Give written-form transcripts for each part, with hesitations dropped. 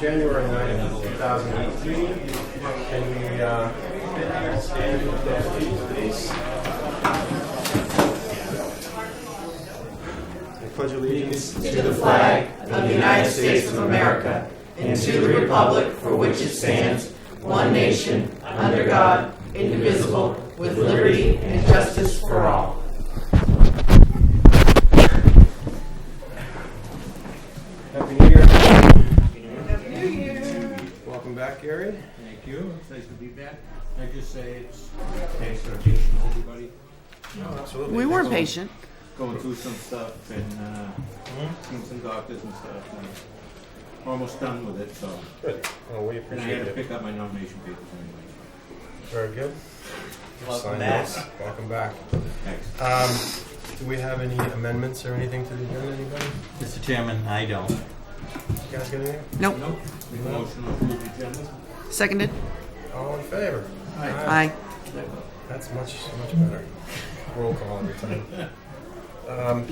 January 9th, 2018. Can we stand with that, please? I pledge allegiance to the flag of the United States of America and to the republic for which it stands, one nation, under God, indivisible, with liberty and justice for all. Happy New Year. Happy New Year. Welcome back, Gary. Thank you. It's nice to be back. I just say it's thanks for patient everybody. No, absolutely. We weren't patient. Going through some stuff and seeing some doctors and stuff. And we're almost done with it, so. Good. Well, we And I appreciate had to it. pick up my nomination papers anyway. Very good. Welcome Sign back. those. Welcome back. Thanks. Do we have any amendments or anything to the agenda, anybody? Mr. Chairman, I don't. You guys got anything? Nope. Nope. Make a motion to approve the agenda. Seconded. All in favor? Aye. That's much better. Roll call every time. Got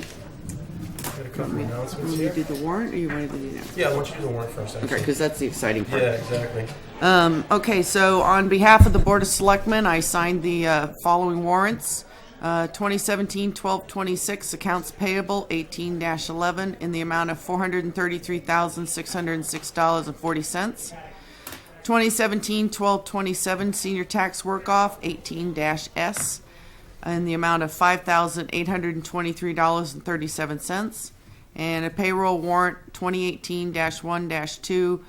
a couple of announcements Want me to do here. the warrant, or you want to do the Yeah, I want you to do the warrant first. Okay, actually. because that's the exciting part. Yeah, exactly. Okay, so on behalf of the Board of Selectmen, I signed the following warrants. 2017-1226 accounts payable 18-11 in the amount of $433,606.40. 2017-1227 senior tax work-off 18-S in the amount of $5,823.37. And a payroll warrant 2018-1-2.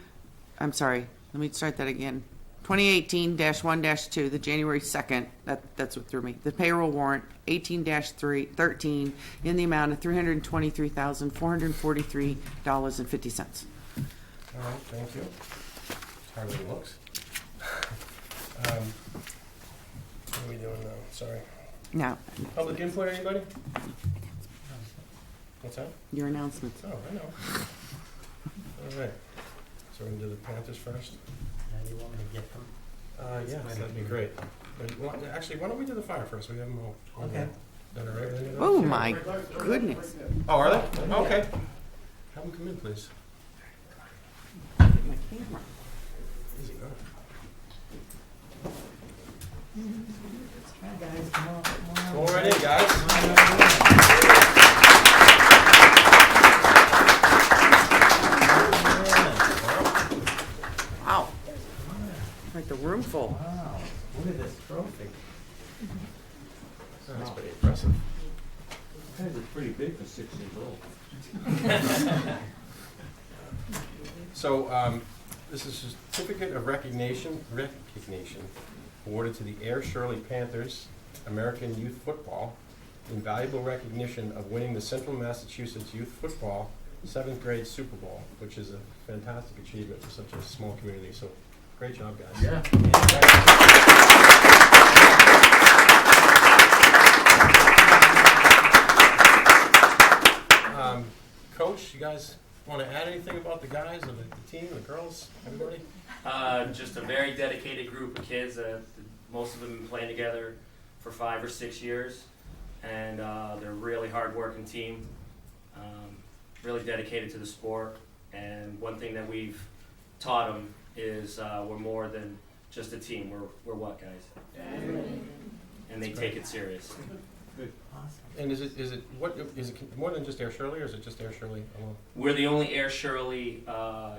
I'm sorry, let me start that again. 2018-1-2, the January 2nd, that's what threw me. The payroll warrant 18-13 in the amount of $323,443.50. All right, thank you. Hardly looks. What are we doing now? Sorry. Now, Public input, anybody? What's that? your announcements. Oh, I know. All right. So we're gonna do the Panthers first? You want me to get them? Yeah, that'd be great. But actually, why don't we do the fire first? We have them all. Okay. Done all right with any of those? Oh, my goodness. Oh, are they? Okay. Have them come in, please. My camera. Easy, go. Hi, guys. Come on. Go right in, guys. Wow. Like the room full. Wow. Look at this trophy. That's pretty impressive. Guys, it's pretty big for 6 years old. So, this is a certificate of recognition awarded to the Ayer Shirley Panthers, American Youth Football, in valuable recognition of winning the Central Massachusetts Youth Football 7th grade Super Bowl, which is a fantastic achievement for such a small community. So, great job, guys. Yeah. Coach, you guys want to add anything about the guys or the team, the girls, everybody? Just a very dedicated group of kids. Most of them have been playing together for 5 or 6 years, and they're a really hard-working team, really dedicated to the sport. And one thing that we've taught them is we're more than just a team. We're what, guys? And they take it serious. And is it more than just Ayer Shirley, or is it just Ayer Shirley alone? We're the only Ayer Shirley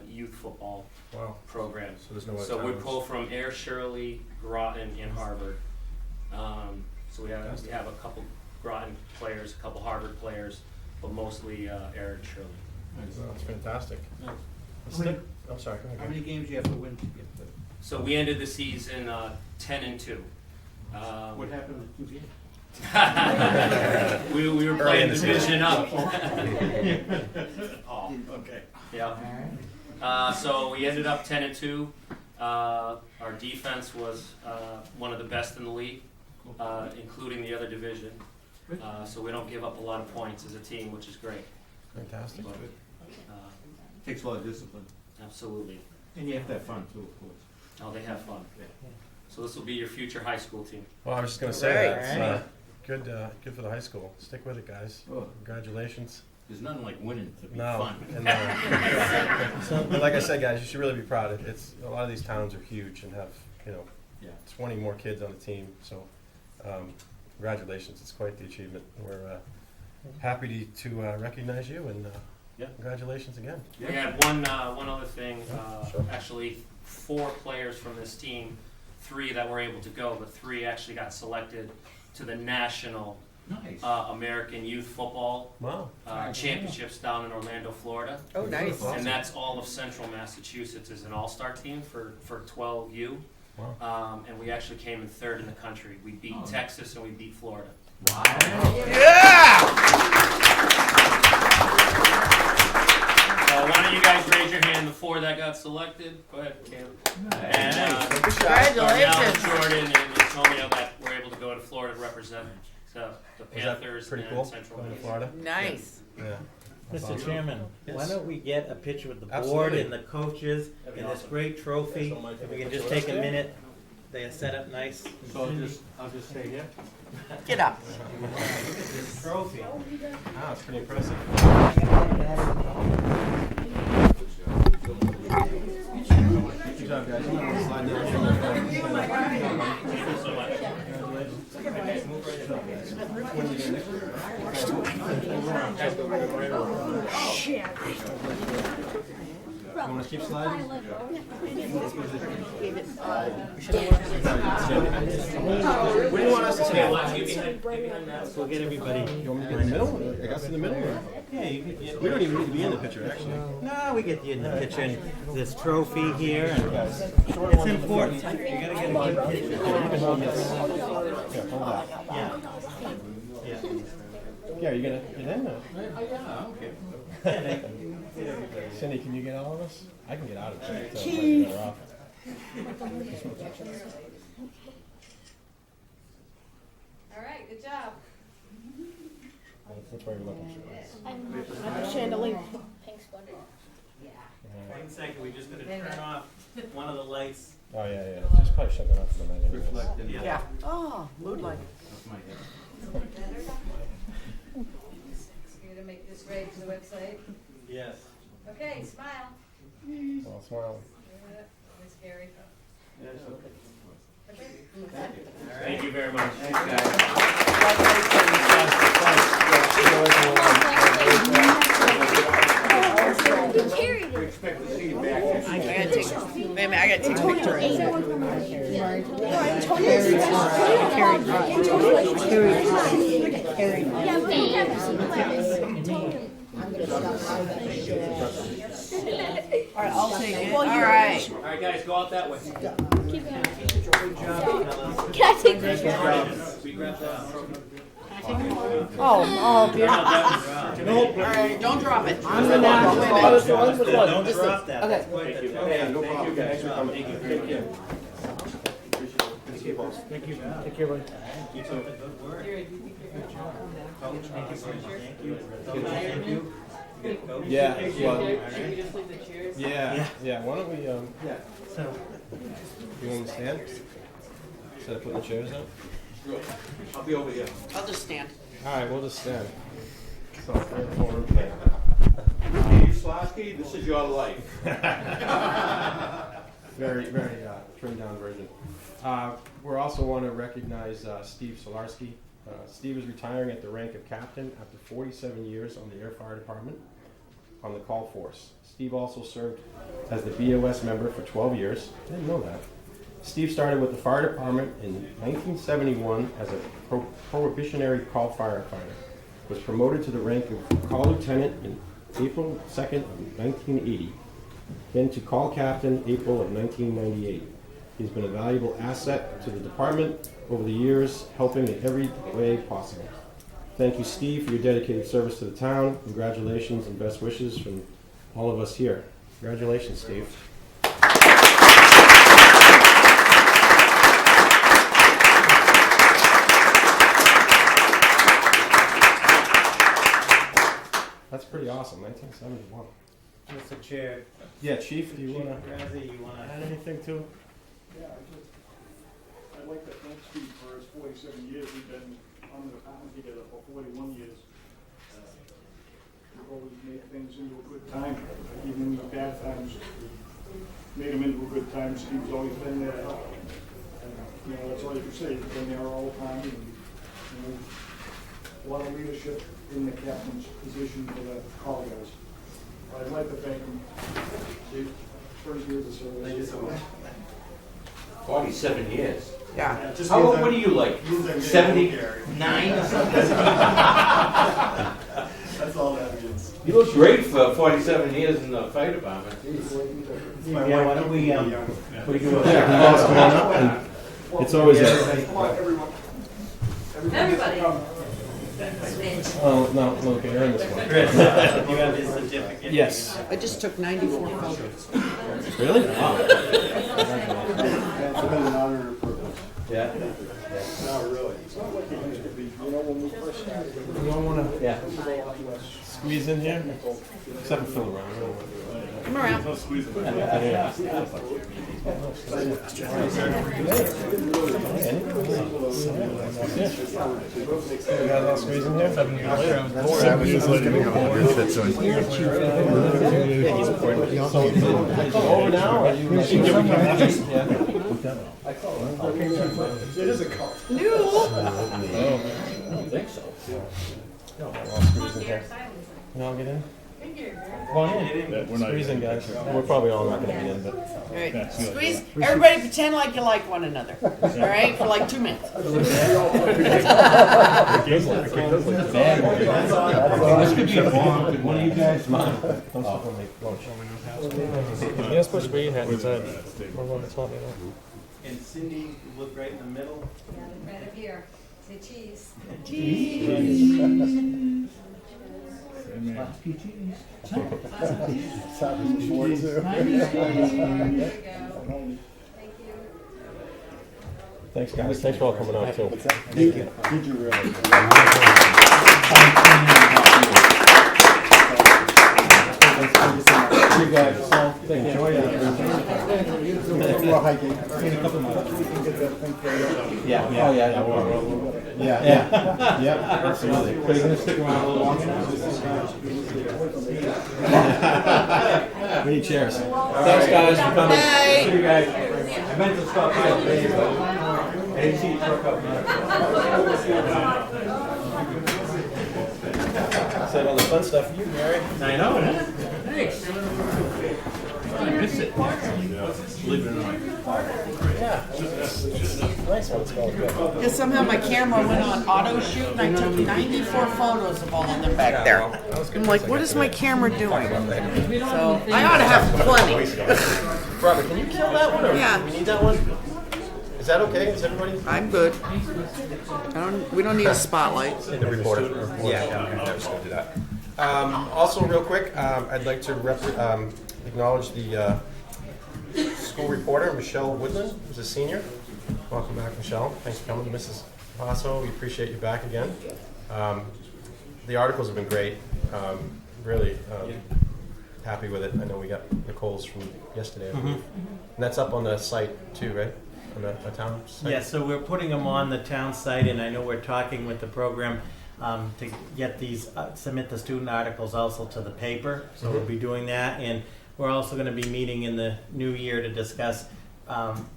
youth football Wow. program. So there's no other So we towns. pull from Ayer Shirley, Groton, and Harvard. So we have a couple Groton players, a couple Harvard players, but mostly Ayer and Shirley. Wow, that's fantastic. Nice. I'm sorry, go ahead. How many games do you have to win to get the... So we ended the season 10-2. What happened with 2 games? we were Early in playing the division up. Oh, okay. Yeah. So we ended up 10-2. Our defense was one of the best in the league, including the other division. So we don't give up a lot of points as a team, which is great. Fantastic. But, Takes a lot of discipline. absolutely. And you have to have fun too, of course. Oh, they have fun. So this will be your future high school team. Well, I was just going to say Right. that. It's, good for the high school. Stick with it, guys. Oh. Congratulations. There's nothing like winning to be No, fun. and, and like I said, guys, you should really be proud. It's a lot of these towns are huge and have, you know, Yeah. 20 more kids on the team. So, congratulations! It's quite the achievement. We're happy to recognize you and Yeah. congratulations again. We had one other thing. Sure. Actually, 4 players from this team, 3 that were able to go, but 3 actually got selected to the national Nice. American Youth Football Wow. Championships down in Orlando, Florida. Oh, nice. Awesome. And that's all of Central Massachusetts as an all-star team for 12U. Wow. And we actually came in 3rd in the country. We beat Texas and we beat Florida. Yeah! So why don't you guys raise your hand, the 4 that got selected? Go ahead, Caleb. And Congratulations. Jordan and Antonio that were able to go to Florida to represent the Was that Panthers pretty and cool? Central Going to Mass. Florida. Nice. Yeah. That's Mr. awesome. Chairman, Yes. why don't we get a picture with the board Absolutely. and the coaches and this great trophy? If we can just take a minute, they are set up nice. So I'll just stay here. Get up. This trophy. Wow, it's pretty impressive. Good job, guys. Slide You want to keep sliding? What do you want us to stand? We'll get everybody. You want me to get in the middle? I guess in the middle? Yeah, you can get. We don't even need to be in the picture, actually. No, we get you in the picture. And this trophy here, and it's important. You gotta get a good picture. Here, hold that. Yeah. Yeah. Yeah, are you going to get in? Okay. Cindy, can you get all of us? I can get out of here. So it might be better off. All right, good job. Which way are you looking? I'm chandelier. Pink sweater. 1 second, we just gotta turn off one of the lights. Oh, yeah, yeah. Just probably shut that off for the night anyways. Reflecting. Yeah. Oh, mood light. That's my head. You're gonna make this ready for the website. Yes. Okay, smile. Well, smiling. It's scary. Yeah, it's okay. Okay. Thank you very much. Thanks, guys. You carried We it. expect to see you back next I year. gotta take, wait a minute, I gotta take a picture. Yeah, we never seen the class. All right, I'll take it. All right. All right, guys, go out that way. Keep going. Can I take this? We grab the trophy. Oh, beautiful. All right, don't drop it. I'm the Don't drop that. Okay. That's quite the trophy. Yeah, no problem. Thanks for coming. Thank you. Keep up the good work. Thank you. Thank you. Yeah, well, Yeah. yeah. Why don't we, So, you want to stand? Instead of putting the chairs up? I'll be over here. I'll just stand. All right, we'll just stand. So, third floor, okay. Steve Slosky, this is your life. Very, very trimmed down version. We also want to recognize Steve Solarski. Steve is retiring at the rank of captain after 47 years on the Air Fire Department on the call force. Steve also served as the BOS member for 12 years. I didn't know that. Steve started with the fire department in 1971 as a prohibitionary call firefighter. Was promoted to the rank of call lieutenant in April 2nd of 1980. Then to call captain April of 1998. He's been a valuable asset to the department over the years, helping in every way possible. Thank you, Steve, for your dedicated service to the town. Congratulations and best wishes from all of us here. Congratulations, Steve. That's pretty awesome, 1971. Mr. Chair, Yeah, Chief, do you Chief want to Razzie, you wanna? add anything to it? Yeah, I'd like to thank Steve for his 47 years. We've been on the department together for 41 years. We've always made things into a good time, even in the bad times. We made them into a good time. Steve's always been there to help. And, that's all you can say. He's been there all the time. And, a lot of leadership in the captain's position for the call guys. I'd like to thank him. Steve, 30 years of service. Thank you so much. 47 years. Yeah. How old, what are you like? 79 or something? That's all that means. You look great for 47 years in the fire department. Yeah, why don't we do a It's always Come on, everyone. Everybody. Oh, no, okay, you're in this one. Chris, you have his certificate? Yes. I just took 94 photos. Really? Wow. It's been an honor and a privilege. Yeah. Not really. It's not like it used to be. When we first started, You don't want to Yeah. it was a lot less. squeeze in here? Except for Phil around. Come around. You got a little squeeze in here? 7 years later, I was bored. I was just letting him go. Over now? Or you? It is a cult. No. I don't think so. No, I'll squeeze in here. You all get in? Come on in. Squeeze in, guys. We're probably all not going to be in, but. All right. Squeeze. Everybody pretend like you like one another. All right, for like 2 minutes. This could be a bomb. Could one of you guys mind? Don't stop on me. You're supposed to be hat inside. And Cindy, look right in the middle. Yeah, right up here. Say cheese. Thanks, guys. Thanks for all coming out, too. Did you really? You guys, enjoy it. We're hiking. Yeah. Oh, yeah. Yeah, absolutely. Are you gonna stick around a little longer now? We need chairs. Thanks, guys, for coming. Bye. See you guys. I meant to stop by today, but I didn't see you truck up there. Said all the fun stuff for you, Gary. I know. Thanks. I miss it. Believe it or not. Yeah. Nice one. It smells good. Because somehow my camera went on auto shoot and I took 94 photos of all of them back there. I'm like, what is my camera doing? So I ought to have plenty. Robert, can you kill that one, or Yeah. we need that one? Is that okay? Is everybody? I'm good. We don't need a spotlight. The reporter. Yeah, I was going to do that. Also, real quick, I'd like to acknowledge the school reporter, Michelle Woodland, who's a senior. Welcome back, Michelle. Thanks for coming. Mrs. Paso, we appreciate you back again. The articles have been great. Really happy with it. I know we got Nicole's from yesterday, I believe. And that's up on the site too, right? On the town site? Yeah, so we're putting them on the town site, and I know we're talking with the program to get these, submit the student articles also to the paper. So we'll be doing that, and we're also going to be meeting in the new year to discuss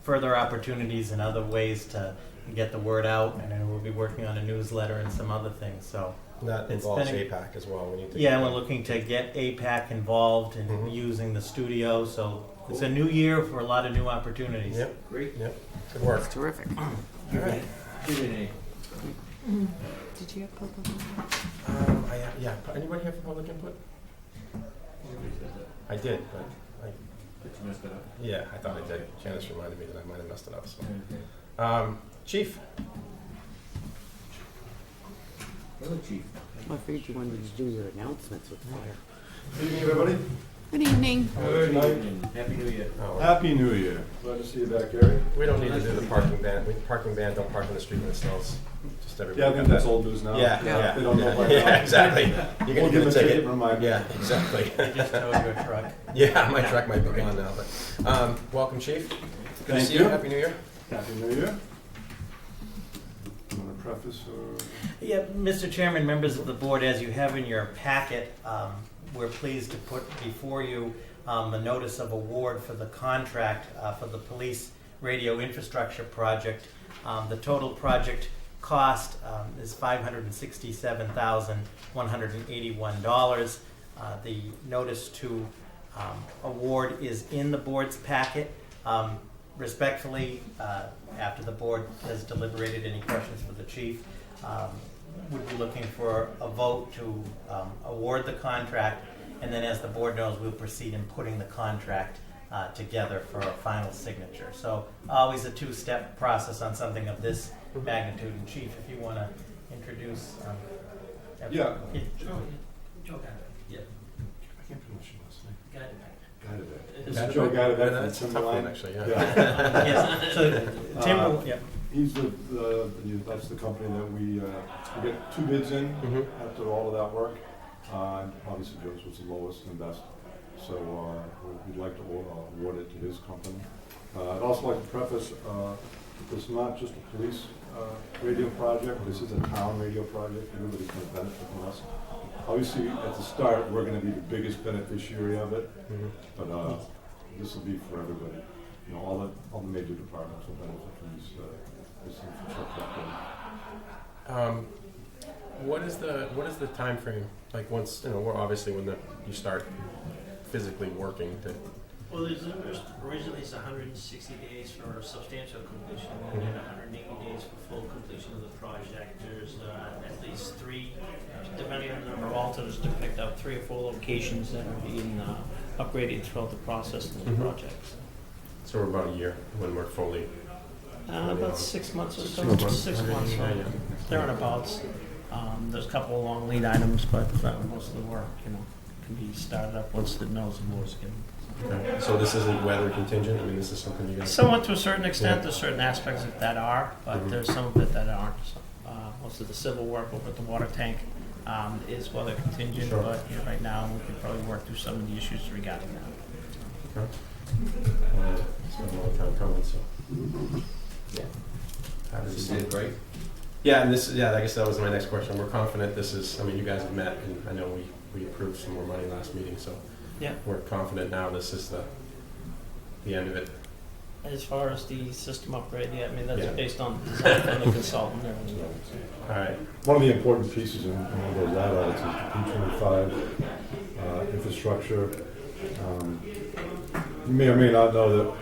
further opportunities and other ways to get the word out. And then we'll be working on a newsletter and some other things. So That It's involves been- APAC as well. We need to. yeah, we're looking to get APAC involved and using the studio. So it's a new year for a lot of new opportunities. Yep. Great. Yep. Good work. Terrific. All right. Give it a- Did you have public input? Yeah. Anybody have public input? I did, but But you messed it up. yeah, I thought I did. Janice reminded me that I might have messed it up. So. Chief. Hello, Chief. I figured you wanted to do your announcements with that. Good evening, everybody. Good evening. Happy New Year. Oh, Happy New Year. Glad to see you back, Gary. we don't need to do the parking ban. Parking ban don't park in the street when it snows. Just everybody. Yeah, I think got that's that. old news now. Yeah, Yeah. yeah, They don't know by now. yeah, exactly. You're We'll gonna give get a them a ticket ticket. from my. Yeah, exactly. They just towed your truck. Yeah, my truck might be gone now, but welcome, Chief. Good to Thank see you. you. Happy New Year. Happy New Year. I'm going to preface or? Yeah, Mr. Chairman, members of the board, as you have in your packet, we're pleased to put before you a notice of award for the contract for the police radio infrastructure project. The total project cost is $567,181. The notice to award is in the board's packet. Respectfully, after the board has deliberated, any questions for the chief, would be looking for a vote to award the contract, and then as the board knows, we'll proceed in putting the contract together for a final signature. So always a two-step process on something of this magnitude. And Chief, if you want to introduce. Yeah. Yeah. I can't pronounce your last name. That's Joe Gattabec from that's a tough one, Timberline. actually, yeah. Yes. So Timber, yeah. He's that's the company that we get 2 bids in after all of that work. Obviously, Joe's was the lowest and best, so we'd like to award it to his company. I'd also like to preface, it's not just a police radio project. This is a town radio project. Everybody's going to benefit from us. Obviously, at the start, we're going to be the biggest beneficiary of it, but this will be for everybody. You know, all the major departments will benefit from this infrastructure. What is the time frame? Like once we're obviously when you start physically working to. Well, originally it's 160 days for substantial completion, and then 180 days for full completion of the project. There's at least 3, depending on the number of alternatives, to pick up 3 or 4 locations that are being upgraded throughout the process of the project. So we're about a year when we're fully. About 6 months or so. 6 months. Right? Thereabouts. There's a couple of long lead items, but most of the work, can be started up once the mills and boards get. Okay. So this isn't weather contingent. I mean, this is something you guys. Somewhat to a certain extent. There's certain aspects of that are, but there's some of it that aren't. So, most of the civil work over at the water tank is weather contingent, but right now we could probably work through some of the issues regarding that. Okay. It's been a long time coming, so. Yeah. How does You did great. Yeah, and I guess that was my next question. We're confident this is. I mean, you guys have met, and I know we approved some more money last meeting, so. Yeah. We're confident now this is the end of it. As far as the system upgrade, I mean, that's Yeah. based on design from the consultant. All right. One of the important pieces in one of those add-ons is the P25 infrastructure. You may or may not know that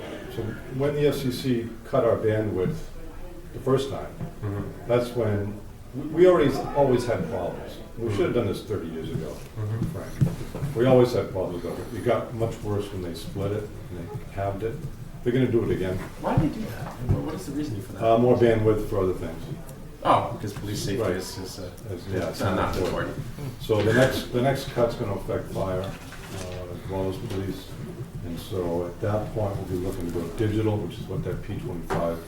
when the FCC cut our bandwidth the first time, that's when we always had problems. We should have done this 30 years ago, frankly. We always had problems with it. It got much worse when they split it and they halved it. They're going to do it again. Why did they do that? What is the reasoning for that? More bandwidth for other things. Oh, because police safety Right. is it's not important. So the next cut's going to affect fire as well as police. And so at that point, we'll be looking to go digital, which is what that P25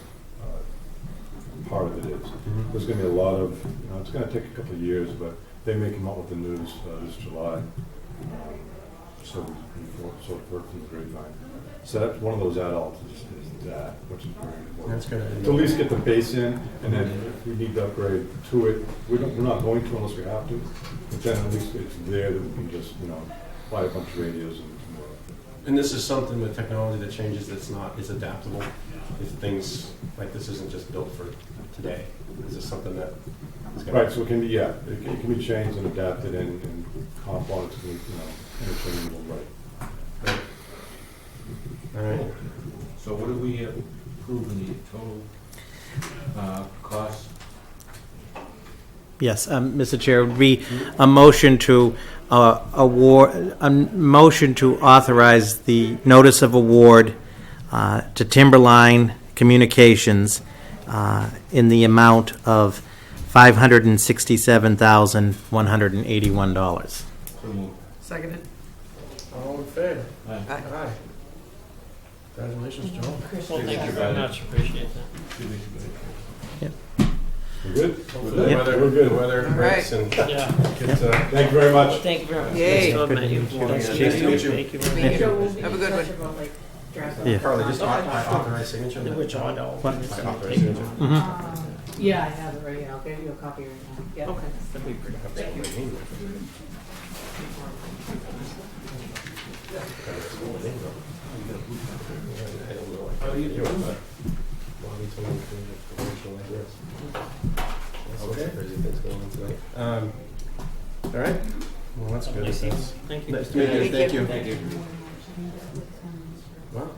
part of it is. There's going to be a lot of, it's going to take a couple of years, but they may come out with the news this July. So it worked in the grapevine. So that's one of those adults is that, which is very important. That's good. To at least get the base in, and then if we need to upgrade to it, we're not going to unless we have to. But then at least it's there that we can just, buy a bunch of radios and work. And this is something with technology that changes that's is adaptable. If things like this isn't just built for today, is this something that is going Right, so it can be, it can be changed and adapted and components can be, interchangeable, right. All right. So what do we approve in the total cost? Yes, Mr. Chair, it would be a motion to authorize the notice of award to Timberline Communications in the amount of $567,181. So moved. Seconded. All in favor? Aye. Aye. Congratulations, Joe. Well, thank you very much. Appreciate that. We're good? We're good. The weather breaks and Yeah. kids, Thank you very much. Thank you very much. Yay. Nice to have met you. Nice to meet you. Thank you very much. Have a good one. Yeah. Carly, just authorized signature. Which I know. Authorized signature. Yeah, I have it right here. I'll give you a copy right now. Yeah. Okay, that'd be pretty. Thank you. Okay. All right. Well, that's good. Thank you. Nice to meet you. Thank you. Thank you. Wow.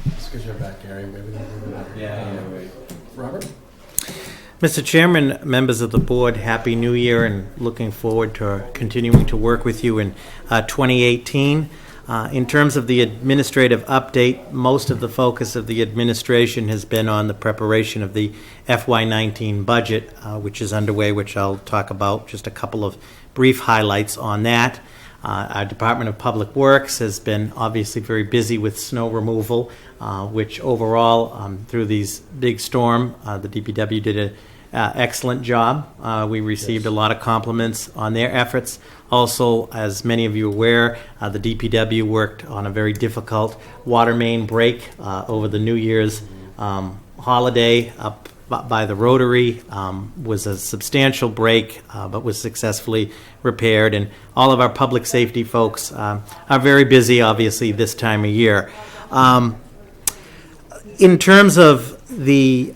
Just because you're back, Gary. Maybe. Yeah. Right. Robert. Mr. Chairman, members of the board, Happy New Year and looking forward to continuing to work with you in 2018. In terms of the administrative update, most of the focus of the administration has been on the preparation of the FY19 budget, which is underway, which I'll talk about, just a couple of brief highlights on that. Our Department of Public Works has been obviously very busy with snow removal, which overall, through these big storm, the DPW did an excellent job. We received a lot of compliments on their efforts. Also, as many of you are aware, the DPW worked on a very difficult water main break over the New Year's holiday up by the Rotary. Was a substantial break, but was successfully repaired. And all of our public safety folks are very busy, obviously, this time of year. In terms of the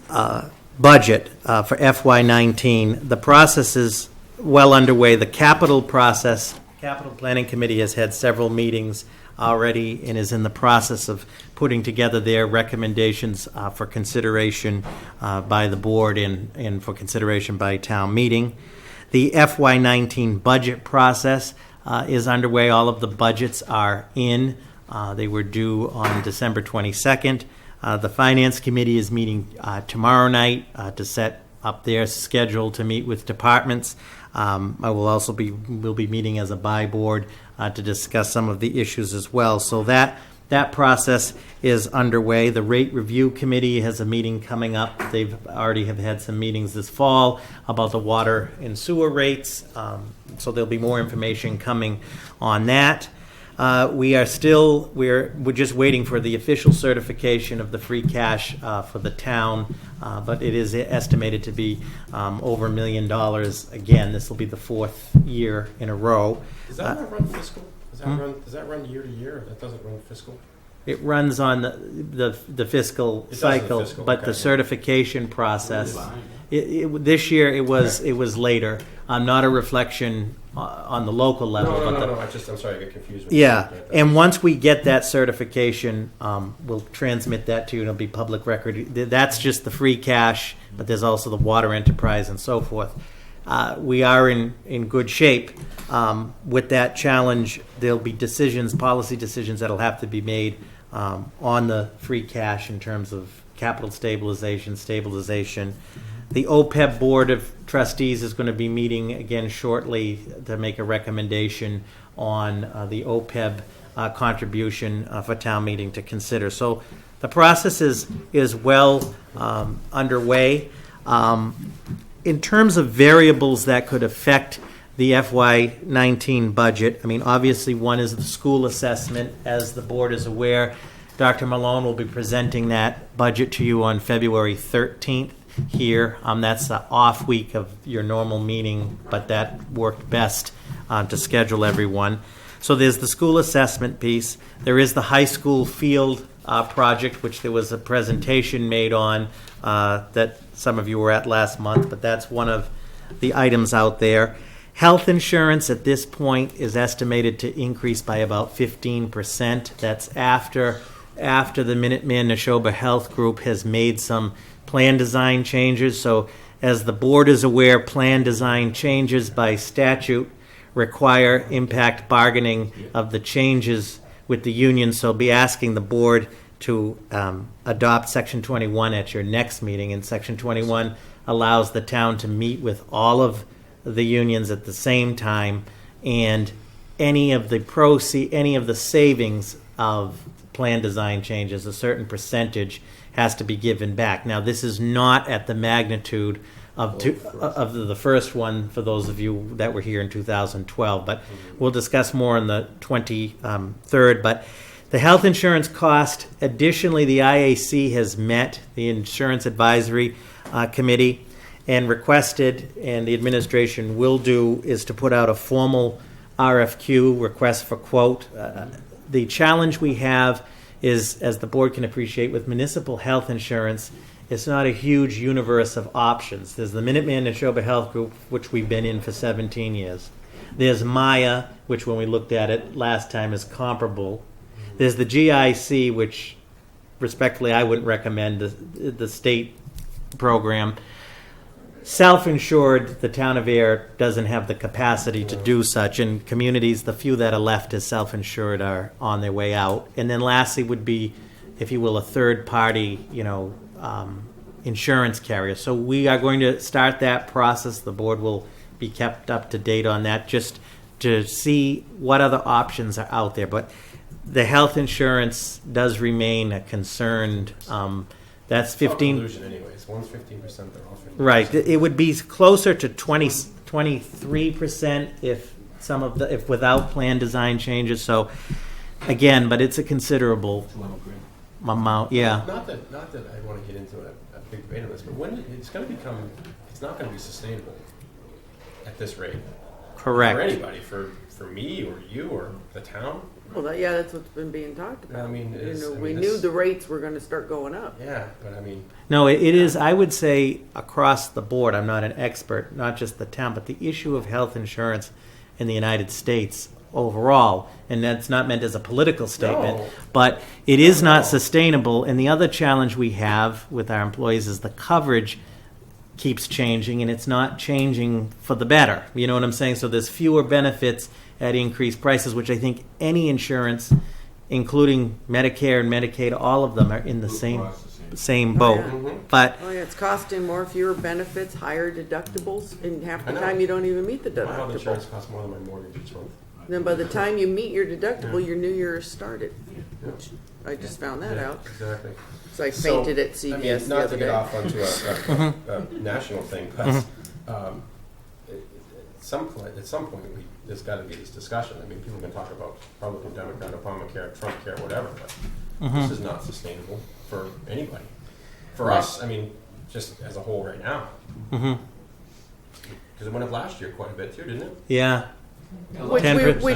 budget for FY19, the process is well underway. The capital planning committee has had several meetings already and is in the process of putting together their recommendations for consideration by the board and for consideration by town meeting. The FY19 budget process is underway. All of the budgets are in. They were due on December 22nd. The Finance Committee is meeting tomorrow night to set up their schedule to meet with departments. We'll be meeting as a board to discuss some of the issues as well. So that process is underway. The Rate Review Committee has a meeting coming up. They've already have had some meetings this fall about the water and sewer rates. So there'll be more information coming on that. We're just waiting for the official certification of the free cash for the town, but it is estimated to be over $1 million. Again, this will be the fourth year in a row. Does that not run fiscal? Does that run year to year? That doesn't run fiscal? It runs on the fiscal cycle, but the certification process. This year it was later. Not a reflection on the local level. No. I'm sorry, I got confused. Yeah, and once we get that certification, we'll transmit that to you. It'll be public record. That's just the free cash, but there's also the water enterprise and so forth. We are in good shape with that challenge. There'll be policy decisions that'll have to be made on the free cash in terms of capital stabilization. The OPEB Board of Trustees is going to be meeting again shortly to make a recommendation on the OPEB contribution for town meeting to consider. So the process is well underway. In terms of variables that could affect the FY19 budget, I mean, obviously one is the school assessment. As the board is aware, Dr. Malone will be presenting that budget to you on February 13th here. That's the off week of your normal meeting, but that worked best to schedule everyone. So there's the school assessment piece. There is the high school field project, which there was a presentation made on that some of you were at last month, but that's one of the items out there. Health insurance at this point is estimated to increase by about 15%. That's after the Minuteman Neshoba Health Group has made some plan design changes. So as the board is aware, plan design changes by statute require impact bargaining of the changes with the union. So be asking the board to adopt Section 21 at your next meeting. And Section 21 allows the town to meet with all of the unions at the same time, and any of the savings of plan design changes, a certain percentage has to be given back. Now, this is not at the magnitude of the first one for those of you that were here in 2012, but we'll discuss more on the 23rd. But The health insurance cost, additionally, the IAC has met the Insurance Advisory Committee and requested, and the administration will do, is to put out a formal RFQ, request for quote. The challenge we have is, as the board can appreciate, with municipal health insurance, it's not a huge universe of options. There's the Minuteman Neshoba Health Group, which we've been in for 17 years. There's Maya, which when we looked at it last time is comparable. There's the GIC, which respectfully I wouldn't recommend, the state program. Self-insured, the town of Ayer doesn't have the capacity to do such, and communities, the few that are left as self-insured are on their way out. And then lastly would be, if you will, a third-party, insurance carrier. So we are going to start that process. The board will be kept up to date on that, just to see what other options are out there. But the health insurance does remain a concern. That's 15. Collusion anyways. One's 15%, they're all 15%. Right. It would be closer to 23% if without plan design changes. So again, but it's a considerable amount. Yeah. Not that I want to get into a big debate on this, but when it's not going to be sustainable at this rate. Correct. For anybody, for me or you or the town. Well, that's what's been being talked about. I mean, we knew the rates were going to start going up. Yeah, but I mean. No, it is, I would say, across the board. I'm not an expert, not just the town, but the issue of health insurance in the United States overall, and that's not meant as a political statement, but it is not sustainable. And the other challenge we have with our employees is the coverage keeps changing, and it's not changing for the better. You know what I'm saying? So there's fewer benefits at increased prices, which I think any insurance, including Medicare and Medicaid, all of them are in the same boat. But it's costing more, fewer benefits, higher deductibles, and half the time you don't even meet the My health insurance deductible. costs more than my mortgage each month. Then by the time you meet your deductible, your new year has started. Which I just found that out. Exactly. So I fainted at CVS I mean, the not other to get day. off onto a national thing, but at some point, there's got to be this discussion. I mean, people can talk about Republican, Democrat, Obamacare, Trump care, whatever, but this is not sustainable for anybody. For us, I mean, just as a whole right now. Because it went up last year quite a bit too, didn't it? Yeah. Which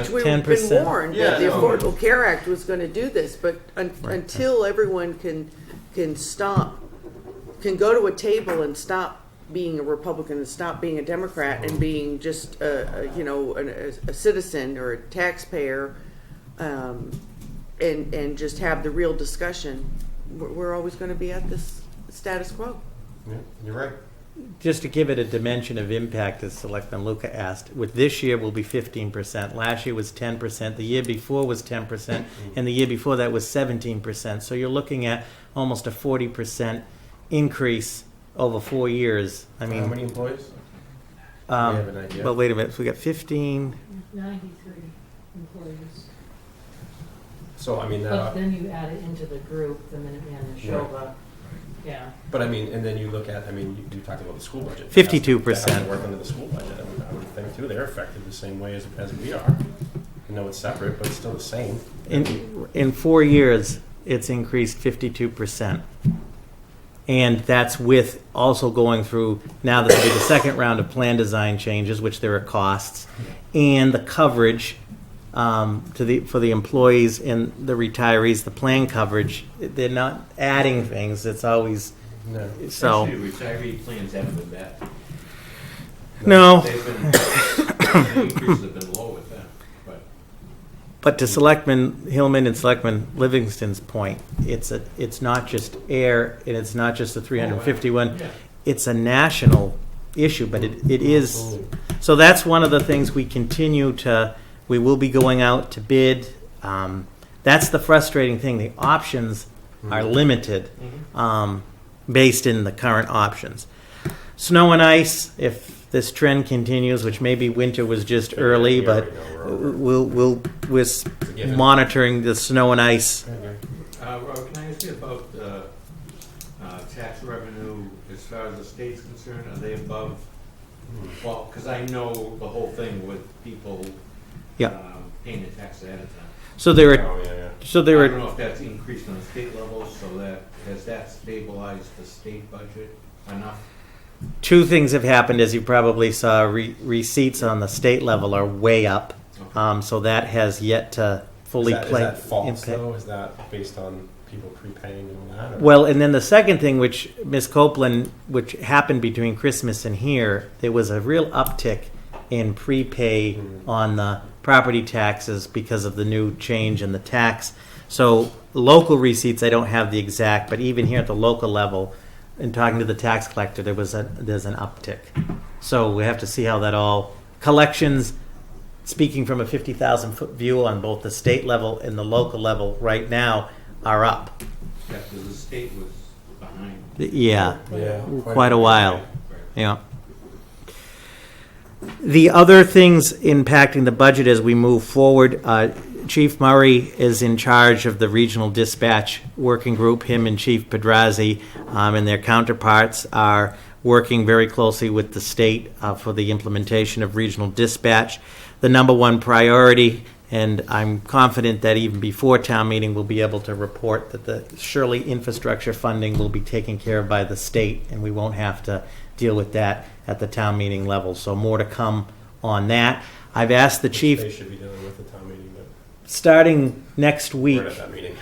we've 10%. been warned that the Yeah, no. Affordable Care Act was going to do this, but until everyone can go to a table and stop being a Republican and stop being a Democrat and being just a citizen or a taxpayer, and just have the real discussion, we're always going to be at this status quo. Yeah, you're right. Just to give it a dimension of impact, as Selectman Luca asked, with this year will be 15%. Last year was 10%. The year before was 10%. And the year before that was 17%. So you're looking at almost a 40% increase over 4 years. I mean, how many employees? We have an idea. Well, wait a minute. So we got 15. 93 employees. So I mean, But then you add it into the group, the Minuteman and Neshoba. Yeah. But I mean, and then you look at, you talked about the school budget. 52%. That has to work under the school budget. I would think too, they're affected the same way as we are. I know it's separate, but it's still the same. In 4 years, it's increased 52%. And that's with also going through, now this will be the second round of plan design changes, which there are costs, and the coverage for the employees and the retirees, the plan coverage. They're not adding things. It's always so. Actually, retiree plans haven't been bad. No. The increases have been low with them. But to Selectman Hillman and Selectman Livingston's point, it's not just Ayer, and it's not just the 351. It's a national issue, but it is. So that's one of the things we will be going out to bid. That's the frustrating thing. The options are limited based in the current options. Snow and ice, if this trend continues, which maybe winter was just early, but we're monitoring the snow and ice. Rob, can I ask you about tax revenue as far as the state's concerned? Are they above? Well, because I know the whole thing with people paying the tax ahead of time. So there are So I there don't were know if that's increased on the state level, so that, has that stabilized the state budget enough? two things have happened, as you probably saw. Receipts on the state level are way up, so that has yet to fully Is play. that false impact. though? Is that based on people prepaying and all that? Or? Well, and then the second thing, which Ms. Copeland, which happened between Christmas and here, there was a real uptick in prepay on the property taxes because of the new change in the tax. So local receipts, I don't have the exact, but even here at the local level, in talking to the tax collector, there's an uptick. So we have to see how that all collections. Speaking from a 50,000-foot view on both the state level and the local level, right now are up. Yeah, because the state was behind. Yeah, Yeah, quite a while. Yeah. The other things impacting the budget as we move forward, Chief Murray is in charge of the regional dispatch working group. Him and Chief Pedrazi and their counterparts are working very closely with the state for the implementation of regional dispatch. The number one priority, and I'm confident that even before town meeting we'll be able to report that the Shirley infrastructure funding will be taken care of by the state, and we won't have to deal with that at the town meeting level. So more to come on that. I've asked the chief. They should be dealing with the town meeting, but Starting next week, we're at that meeting.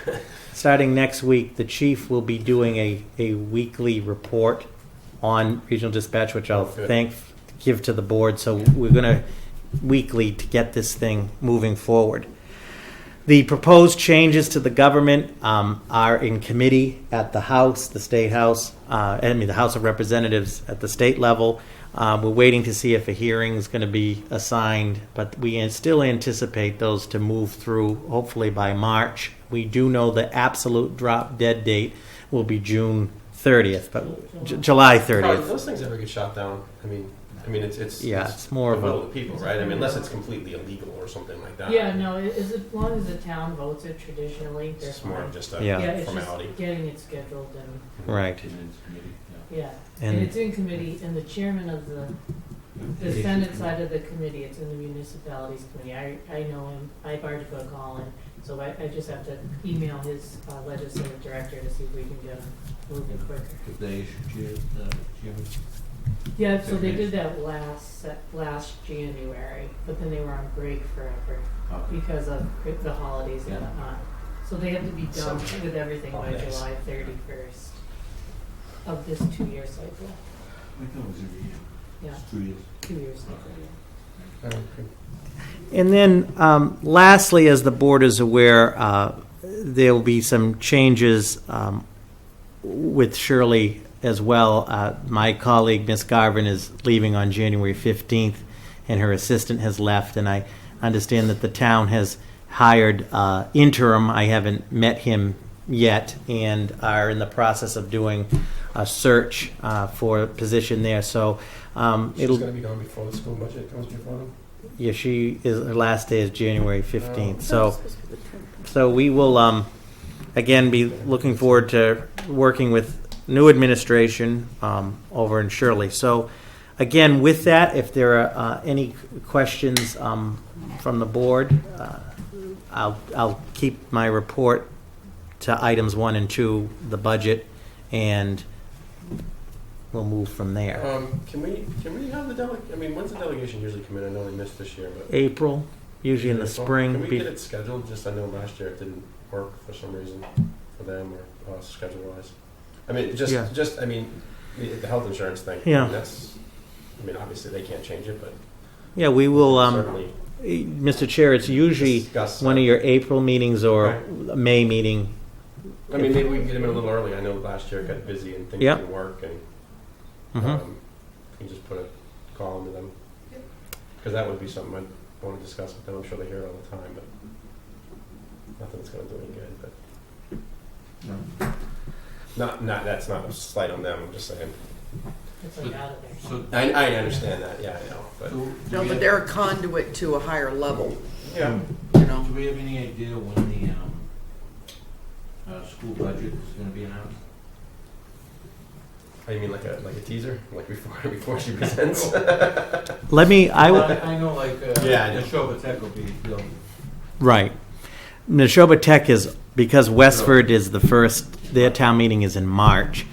starting next week, the chief will be doing a weekly report on regional dispatch, which I'll Good. give to the board. So we're going to weekly to get this thing moving forward. The proposed changes to the government are in committee at the House, the State House, the House of Representatives at the state level. We're waiting to see if a hearing is going to be assigned, but we still anticipate those to move through hopefully by March. We do know the absolute drop dead date will be June 30th, but July Probably, 30th. those things ever get shot down. I mean, it's It's more the of will a of the people, right? I mean, unless it's completely illegal or something like that. Yeah, no, as long as the town votes it traditionally, they're It's more fine. of just a Yeah. Yeah, it's formality. just getting it scheduled and, right. yeah. And- And it's in committee, and the chairman of the Senate side of the committee, it's in the municipalities committee. I know him, I've already put a call in, so I just have to email his legislative director to see if we can get him moving quicker. If they issue chairman. Yeah, so they did that last January, but then they were on break forever because of the holidays and whatnot. So they have to be done with everything by Nice. July 31st of this 2-year cycle. I thought it was every year. Yeah, It's 2 years. 2 years cycle, yeah. And then lastly, as the board is aware, there will be some changes with Shirley as well. My colleague, Ms. Garvin, is leaving on January 15th, and her assistant has left, and I understand that the town has hired interim. I haven't met him yet, and are in the process of doing a search for a position there. So She's it'll. going to be gone before the school budget comes before them. Yeah, her last day is January 15th. So we will again be looking forward to working with new administration over in Shirley. So again, with that, if there are any questions from the board, I'll keep my report to items 1 and 2, the budget, and we'll move from there. Can we have the delegation? I mean, when's the delegation usually come in? I know they missed this year, but April, usually in the April? spring. Can we get it scheduled? Just I know last year it didn't work for some reason for them or us schedule wise. I mean, I mean, the health insurance thing. Yeah. I mean, I mean, obviously they can't change it, but Yeah, we will. certainly Mr. Chair, it's usually discuss. one of your April meetings or Right. a May meeting. I mean, maybe we can get them in a little early. I know last year it got busy and things Yeah. didn't work, and Mhm. you can just put a call into them. Because that would be something I'd want to discuss with them. I'm sure they hear it all the time, but nothing's going to do any good. But that's not a slight on them. I'm just saying. It's like out of there. So, I understand that. Yeah, I know. But No, but they're a conduit to a higher level, yeah, you know. do we have any idea when the school budget is going to be announced? I mean like a teaser, like before she presents. Let me. I will. I know, like Yeah, I know. the show, but that will be built. Right. Neshoba Tech is, because Westford is the first, their town meeting is in March.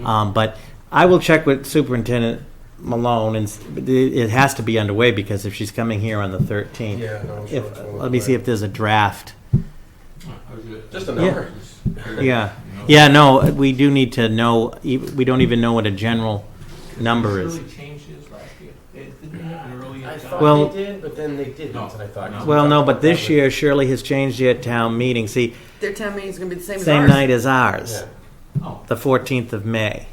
But I will check with Superintendent Malone, and it has to be underway because if she's coming here on the 13th. Yeah, no, I'm sure it's well Let me see underway. if there's a draft. Just a number. Yeah. Yeah, no, we do need to know, we don't even know what a general number is. Really changed his last year. Didn't they have an earlier I time? thought Well- they did, but then they didn't, and I thought. Well, no, but this year Shirley has changed their town meeting. See, Their town meeting's gonna be the same as same ours. night as ours, Yeah. Oh, the 14th of May.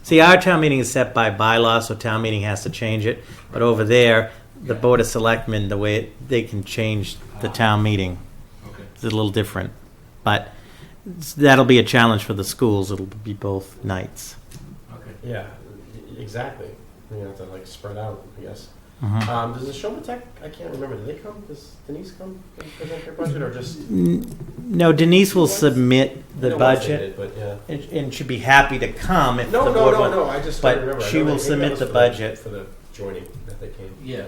See, our town meeting is set by bylaw, so town meeting has to change it. But over there, the Board of Selectmen, the way they can change the town meeting Okay. is a little different. But that'll be a challenge for the schools. It'll be both nights. Okay. Yeah, exactly. You have to like spread out, I guess. Mhm. Does the Neshoba Tech, I can't remember, do they come, does Denise come and present their budget, or just? No, Denise will submit I the know once they budget did, but yeah. and should be happy to come if the No, board no, wants. I just but don't remember. I she know will maybe that submit was the for budget. For the joining that they came. Yeah.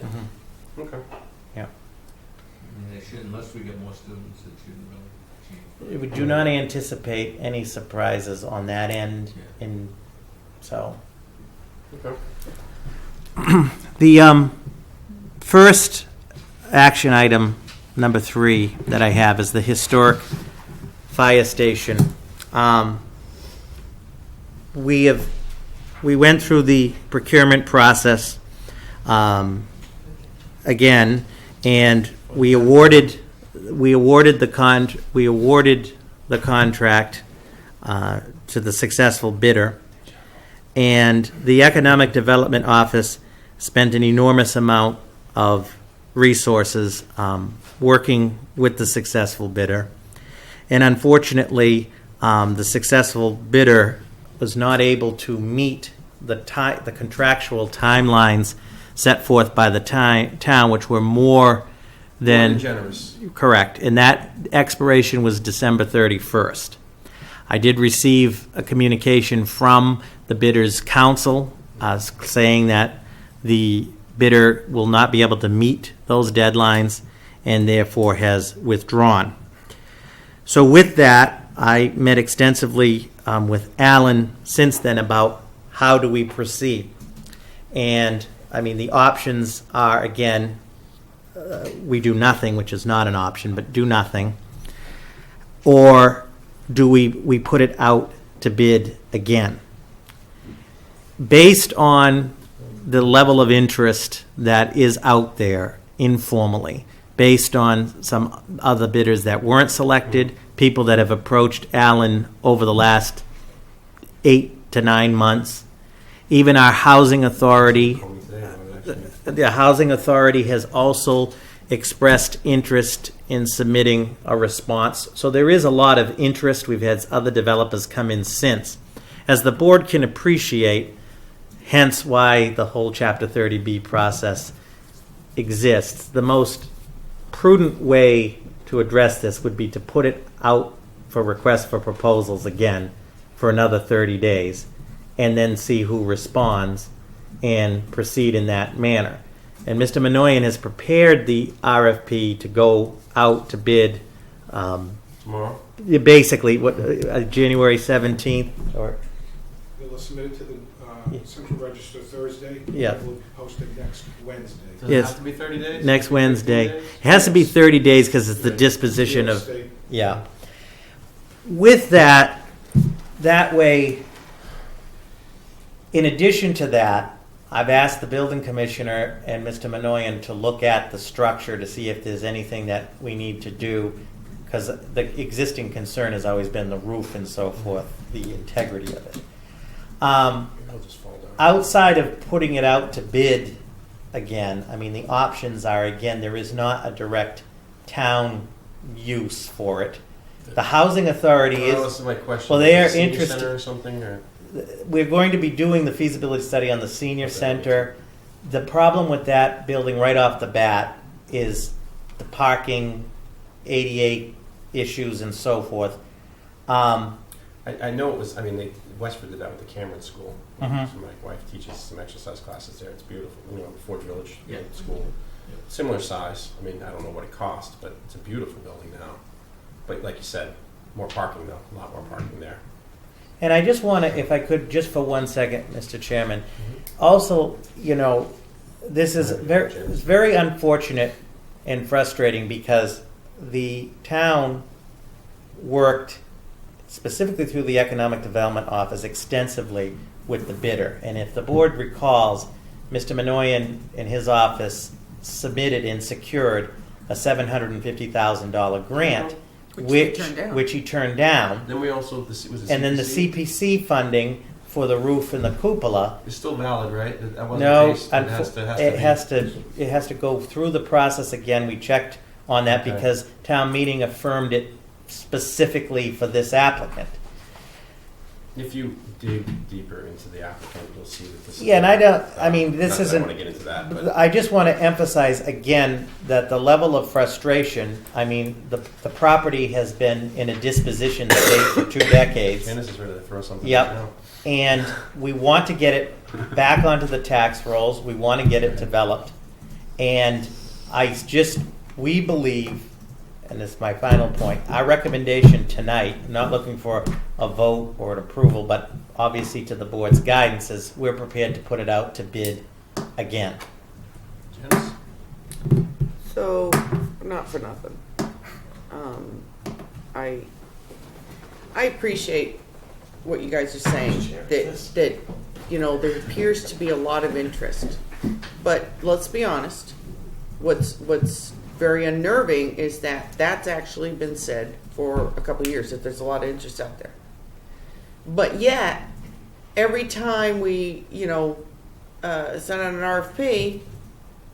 Okay. Yeah. And they should, unless we get more students, it shouldn't really change. We do not anticipate any surprises on that end, Yeah. and so. Okay. The first action item, number 3, that I have is the historic fire station. We went through the procurement process again, and we awarded the contract to the successful bidder. And the Economic Development Office spent an enormous amount of resources working with the successful bidder. And unfortunately, the successful bidder was not able to meet the contractual timelines set forth by the town, which were more than Generous. correct. And that expiration was December 31st. I did receive a communication from the bidder's counsel saying that the bidder will not be able to meet those deadlines and therefore has withdrawn. So with that, I met extensively with Alan since then about how do we proceed. And I mean, the options are, again, we do nothing, which is not an option, but do nothing. Or do we put it out to bid again? Based on the level of interest that is out there informally, based on some other bidders that weren't selected, people that have approached Alan over the last 8 to 9 months, even our housing authority, the housing authority has also expressed interest in submitting a response. So there is a lot of interest. We've had other developers come in since. As the board can appreciate, hence why the whole Chapter 30B process exists, the most prudent way to address this would be to put it out for requests for proposals again for another 30 days and then see who responds and proceed in that manner. And Mr. Minoyan has prepared the RFP to go out to bid Tomorrow? basically January 17th or They'll submit it to the Central Register Thursday. Yeah. We'll post it next Wednesday. Does Yes. it have to be 30 days? next 15 Wednesday. days? It has to be 30 days because it's the disposition Real of, estate. yeah. With that way, in addition to that, I've asked the building commissioner and Mr. Minoyan to look at the structure to see if there's anything that we need to do, because the existing concern has always been the roof and so forth, the integrity of it. It'll just fall down. Outside of putting it out to bid again, I mean, the options are, again, there is not a direct town use for it. The housing authority This is, is my question. well, they are Senior interested- center or something, or? we're going to be doing the feasibility study on the senior center. The problem with that building right off the bat is the parking, ADA issues and so forth. I know it was, I mean, Westford did that with the Cameron School. Mhm. So my wife teaches some exercise classes there. It's beautiful. Ford Village Yeah. School. Similar size. I mean, I don't know what it cost, but it's a beautiful building now. But like you said, more parking though, a lot more parking there. And I just want to, if I could, just for 1 second, Mr. Chairman, also, this is it's very unfortunate and frustrating because the town worked specifically through the Economic Development Office extensively with the bidder. And if the board recalls, Mr. Minoyan in his office submitted and secured a $750,000 grant, which he turned down. Then we also, was it And then the CPC funding for the roof and the cupola. It's still valid, right? That wasn't No, the case. it has to go through the process again. We checked on that Okay. because town meeting affirmed it specifically for this applicant. If you dig deeper into the applicant, you'll see that this is. Yeah, and I don't. I mean, this not that I isn't. want to get into that, but I just want to emphasize again that the level of frustration. I mean, the property has been in a disposition state for 2 decades. Janice is ready to throw something. Yep. Right now. And we want to get it back onto the tax rolls. We want to get it developed. And we believe, and this is my final point, our recommendation tonight, I'm not looking for a vote or an approval, but obviously to the board's guidance, is we're prepared to put it out to bid again. Janice? So, not for nothing. I appreciate what you guys are saying, that there appears to be a lot of interest. But let's be honest, what's very unnerving is that that's actually been said for a couple of years, that there's a lot of interest out there. But yet, every time we, send out an RFP,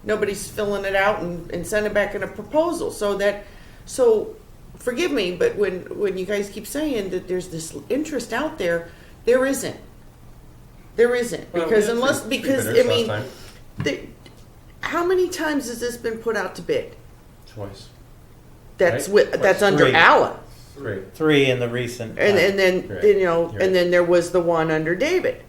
nobody's filling it out and sending back in a proposal. So forgive me, but when you guys keep saying that there's this interest out there, there isn't. There isn't. Well, Because we had three bidders last time. How many times has this been put out to bid? Twice. That's Right? that's under Three. Alan. Great. 3 in the recent. And then Right. and then there was the one under David.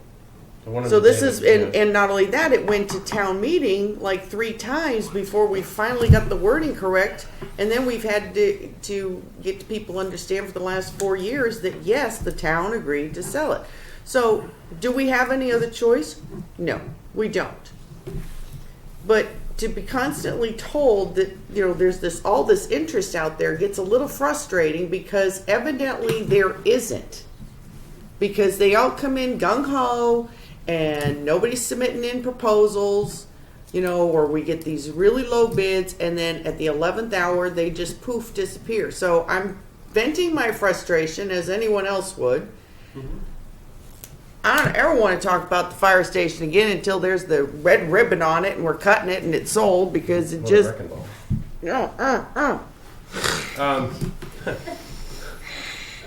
The one So in this David, is yeah. and not only that, it went to town meeting like 3 times before we finally got the wording correct, and then we've had to get people to understand for the last 4 years that yes, the town agreed to sell it. So do we have any other choice? No, we don't. But to be constantly told that there's all this interest out there gets a little frustrating, because evidently there isn't, because they all come in gung-ho and nobody's submitting in proposals, or we get these really low bids, and then at the 11th hour they just poof disappear. So I'm venting my frustration as anyone else would. I don't ever want to talk about the fire station again until there's the red ribbon on it and we're cutting it and it's sold, because it Well, just wrecking ball.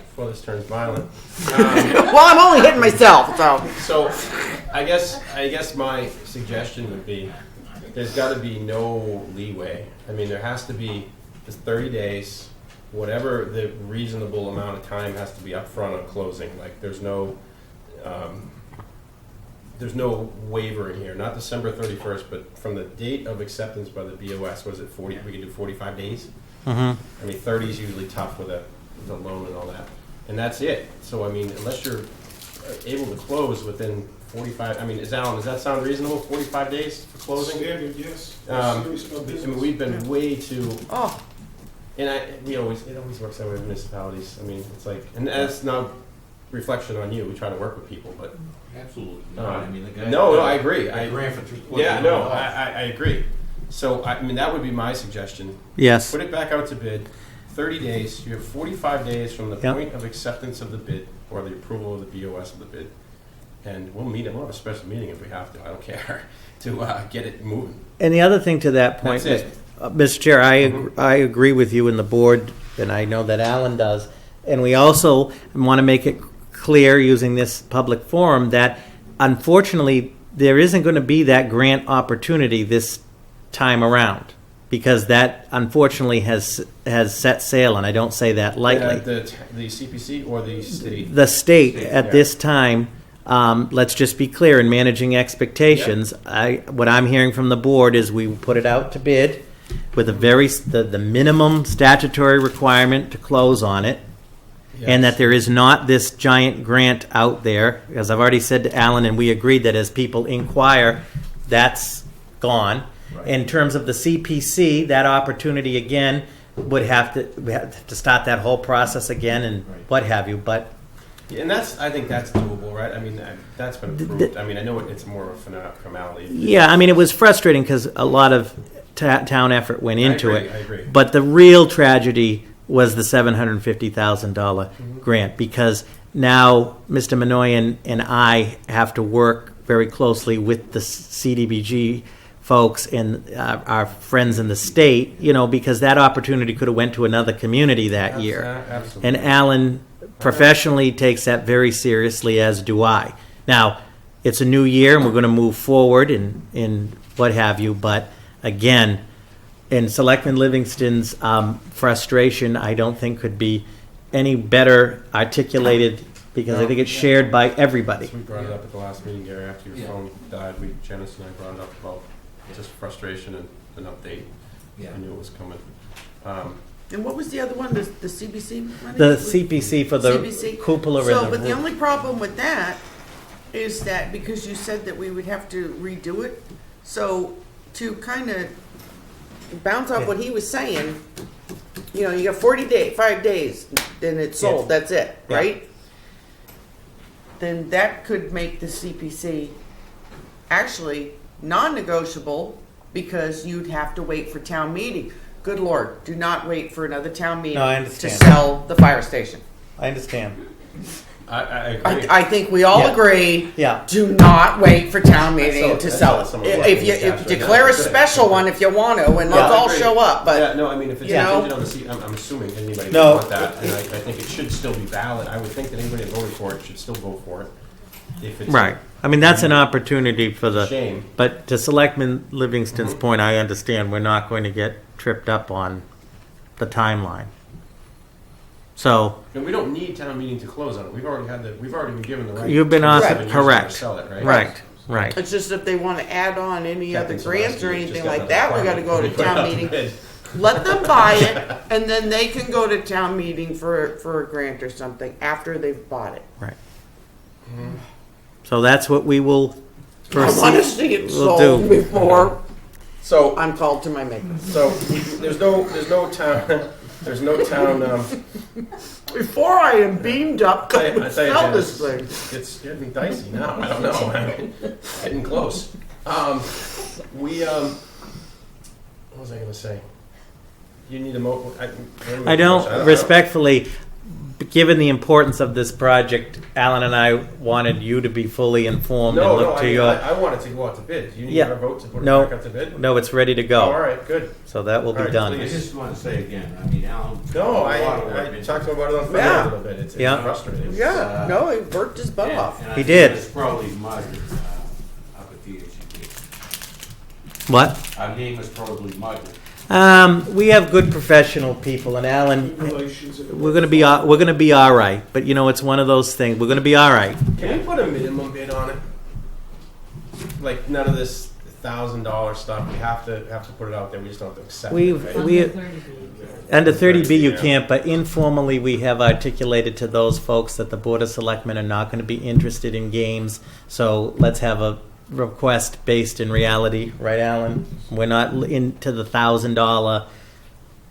Before this turns violent. Well, I'm only hitting myself, so. So, I guess my suggestion would be, there's got to be no leeway. I mean, there has to be just 30 days, whatever the reasonable amount of time has to be up front on closing. Like, there's no waiver in here. Not December 31st, but from the date of acceptance by the BOS. Was it 40? We can do 45 days. I mean, 30 is usually tough with a loan and all that, and that's it. So, I mean, unless you're able to close within 45, I mean, does that sound reasonable? 45 days for closing? Standard, yes. I mean, we've been way too. Oh, And it always works that way with municipalities. I mean, it's like, and that's no reflection on you. We try to work with people, but Absolutely not. I mean, the guy. no, I agree. I grant for I agree. So, I mean, that would be my suggestion. Yes. Put it back out to bid. 30 days. You have 45 days from the Yep. point of acceptance of the bid or the approval of the BOS of the bid, and we'll meet. We'll have a special meeting if we have to. I don't care to get it moving. And the other thing to that point, That's it. Mr. Chair, I agree with you and the board, and I know that Alan does. And we also want to make it clear, using this public forum, that unfortunately there isn't going to be that grant opportunity this time around, because that unfortunately has set sail, and I don't say that lightly. The CPC or the state? The state at yeah. this time, let's just be clear in managing expectations. What I'm hearing from the board is we put it out to bid. with the minimum statutory requirement to close on it, and that there is not this giant grant out there, as I've already said to Alan, and we agreed that as people inquire, that's gone. Right. In terms of the CPC, that opportunity again we have to start that whole process again and what have you, but. Yeah, and I think that's doable, right? I mean, that's been approved. I mean, I know it's more of a formality. Yeah, I mean, it was frustrating because a lot of town effort went into I it. agree. But the real tragedy was the $750,000 grant, because now Mr. Minoyan and I have to work very closely with the CDBG folks and our friends in the state, because that opportunity could have went to another community that year. Absolutely. And Alan professionally takes that very seriously, as do I. Now, it's a new year and we're going to move forward in what have you, but again, in Selectman Livingston's frustration, I don't think could be any better articulated, because I think it's shared by everybody. So we brought it up at the last meeting, Gary, after your phone died. Janice and I brought it up about just frustration and an update. I knew it was coming. And what was the other one, the CBC money? The CPC for the CBC? cupola So, and but the the roof. only problem with that is that because you said that we would have to redo it, so to kind of bounce off what he was saying, you got 5 days, then it's sold, that's it, Yeah. right? Then that could make the CPC actually non-negotiable, because you'd have to wait for town meeting. Good Lord, do not wait for another town meeting No, I to understand. sell the fire station. I understand. I agree. I think we all Yeah. agree. Yeah. Do not wait for town meeting to sell it. Some of the If you cash right now. declare a special one if you want to, and let's Yeah. all show up. But yeah, no, I mean, if it's you know? contingent on the seat, I'm assuming anybody would No. want that, and I think it should still be valid. I would think that anybody that voted for it should still vote for it. If it's Right. I mean, that's an opportunity for a the, shame. but to Selectman Livingston's point, I understand we're not going to get tripped up on the timeline. So, And we don't need town meeting to close on it. We've already been given the right. You've been to asked- 7 years correct. To sell it, right? right. it's just if they want to add on any other Captain's grants or arrested, anything just got like that, we got to go to Put it town out to meeting. bid. Let them buy it, and then they can go to town meeting for a grant or something after they've bought it. Right. So that's what we will I want to proceed. see it We'll sold do. before So, I'm called to my maker. so there's no town. There's no town. Before I am beamed up, I to tell you, sell Janice, this thing. it's getting dicey now. I don't know. I mean, getting close. What was I going to say? You need a I don't, respectfully, given the importance of this project, Alan and I wanted you to be fully informed and No, look to your. I want it to go out to bid. You need Yeah. our vote to put it No. back out to bid? No, it's ready to Oh, go. all right, good. So that will be All right, done. I just want to say again, I mean, Alan. No, a lot of work I into talked it. about it on Friday Yeah. a little bit. It's Yeah. frustrating. Yeah, no, he worked his butt And- off. and I He think did. It's probably Mud up at DHEP. What? Our name is probably Mud. We have good professional people, and Alan, Relations and- we're gonna be all right. But it's one of those things. We're gonna be all right. Can we put a minimum bid on it? Like none of this $1,000 stuff. We have to put it out there. We just don't have to accept We've- it. Right? we- Under 30 days. Under 30B, you Yeah. can't, but informally, we have articulated to those folks that the Board of Selectmen are not going to be interested in games. So let's have a request based in reality, right, Alan? We're not into the $1,000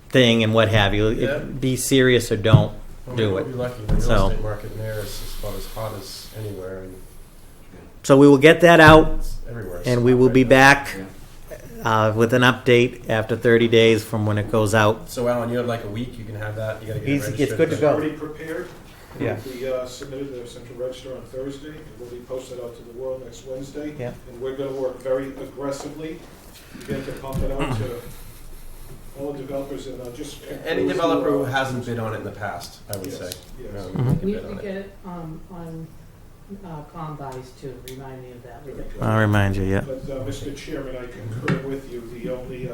thing and what have you. Yeah. Be serious or don't Well, do we'll it. be lucky. The real So- estate market in there is about as hot as anywhere, and So we will get that out, it's everywhere. and we will be back with an update after 30 days from when it goes out. So, Alan, you have like a week. You can have that. You got to get it It's registered. good to It's go. already prepared. Yeah. It'll be submitted to the Central Register on Thursday. It will be posted out to the world next Wednesday. Yeah. And we're going to work very aggressively to get to pump it out to all the developers and just. Any developer who hasn't bid on it in the past, I would Yes, say. yes. we can We bid on it. get it on combis too, remind me of that. I'll remind you, yeah. But, Mr. Chairman, I concur with you. The only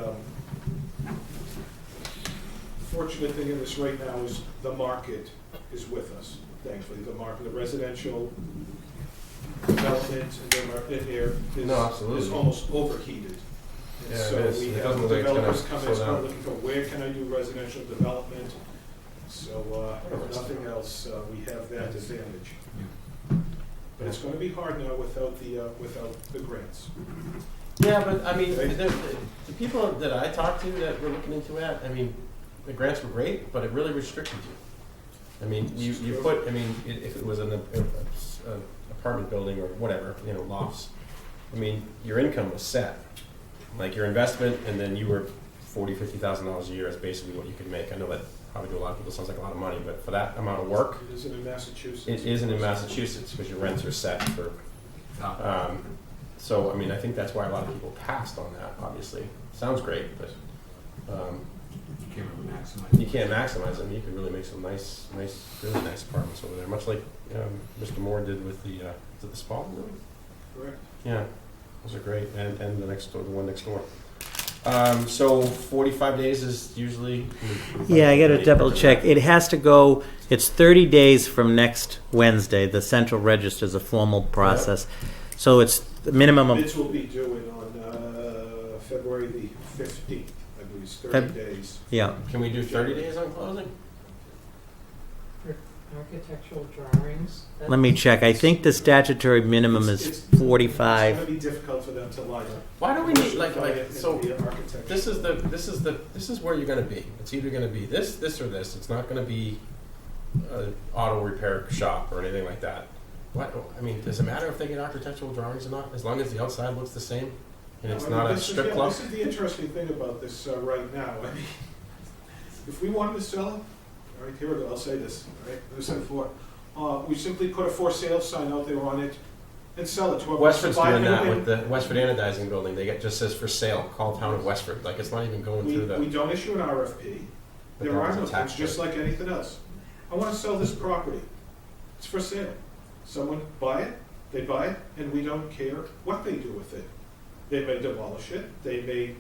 fortunate thing in this right now is the market is with us, thankfully. The market, the residential development in there No, absolutely. is almost overheated. Yeah, So it is. we It have doesn't look like it's gonna developers come slow and start down. looking for where can I do residential development. So, if nothing else, we have that advantage. But it's gonna be hard now without the grants. Yeah, but I mean, the people that I talked to that were looking into that, I mean, the grants were great, but it really restricted you. I mean, you put, I mean, if it was an apartment building or whatever, you know, lofts, I mean, your income was set. Like your investment, and then you were $40,000-$50,000 a year is basically what you could make. I know that probably to a lot of people sounds like a lot of money, but for that amount of work, It isn't in Massachusetts. it isn't in Massachusetts because your rents are set for. So I mean, I think that's why a lot of people passed on that. Obviously, sounds great, but You can't really maximize. you can't maximize them. You could really make some nice, really nice apartments over there, much like Mr. Moore did with the is it the spa building? Correct. Yeah, those are great, and the next door, the one next door. So 45 days is usually. Yeah, I got to double check. It has to go. It's 30 days from next Wednesday. The Central Register is a formal process, so it's the minimum of. Bids will be due in on February the 15th, I believe, it's 30 days. Yeah. Can we do 30 days on closing? For architectural drawings. Let me check. I think the statutory minimum is It's 45. going to be difficult for them to line up. Why do we need like so? so? This is where you're going to be. It's either going to be this, or this. It's not going to be an auto repair shop or anything like that. What? I mean, does it matter if they get architectural drawings or not? As long as the outside looks the same and it's not a strip club. This is the interesting thing about this right now. I mean, if we wanted to sell it, all right, here we go. I'll say this. All right, as I said before, we simply put a for sale sign out there on it and sell it to a Westford's doing that with the Westford Anodizing Building. They get just says for sale. Call town of Westford. Like it's not even going through the. We don't issue an RFP. But There that are was a no tax things, just rate. like anything else. I want to sell this property. It's for sale. Someone buy it, they buy it, and we don't care what they do with it. They may demolish it. They may,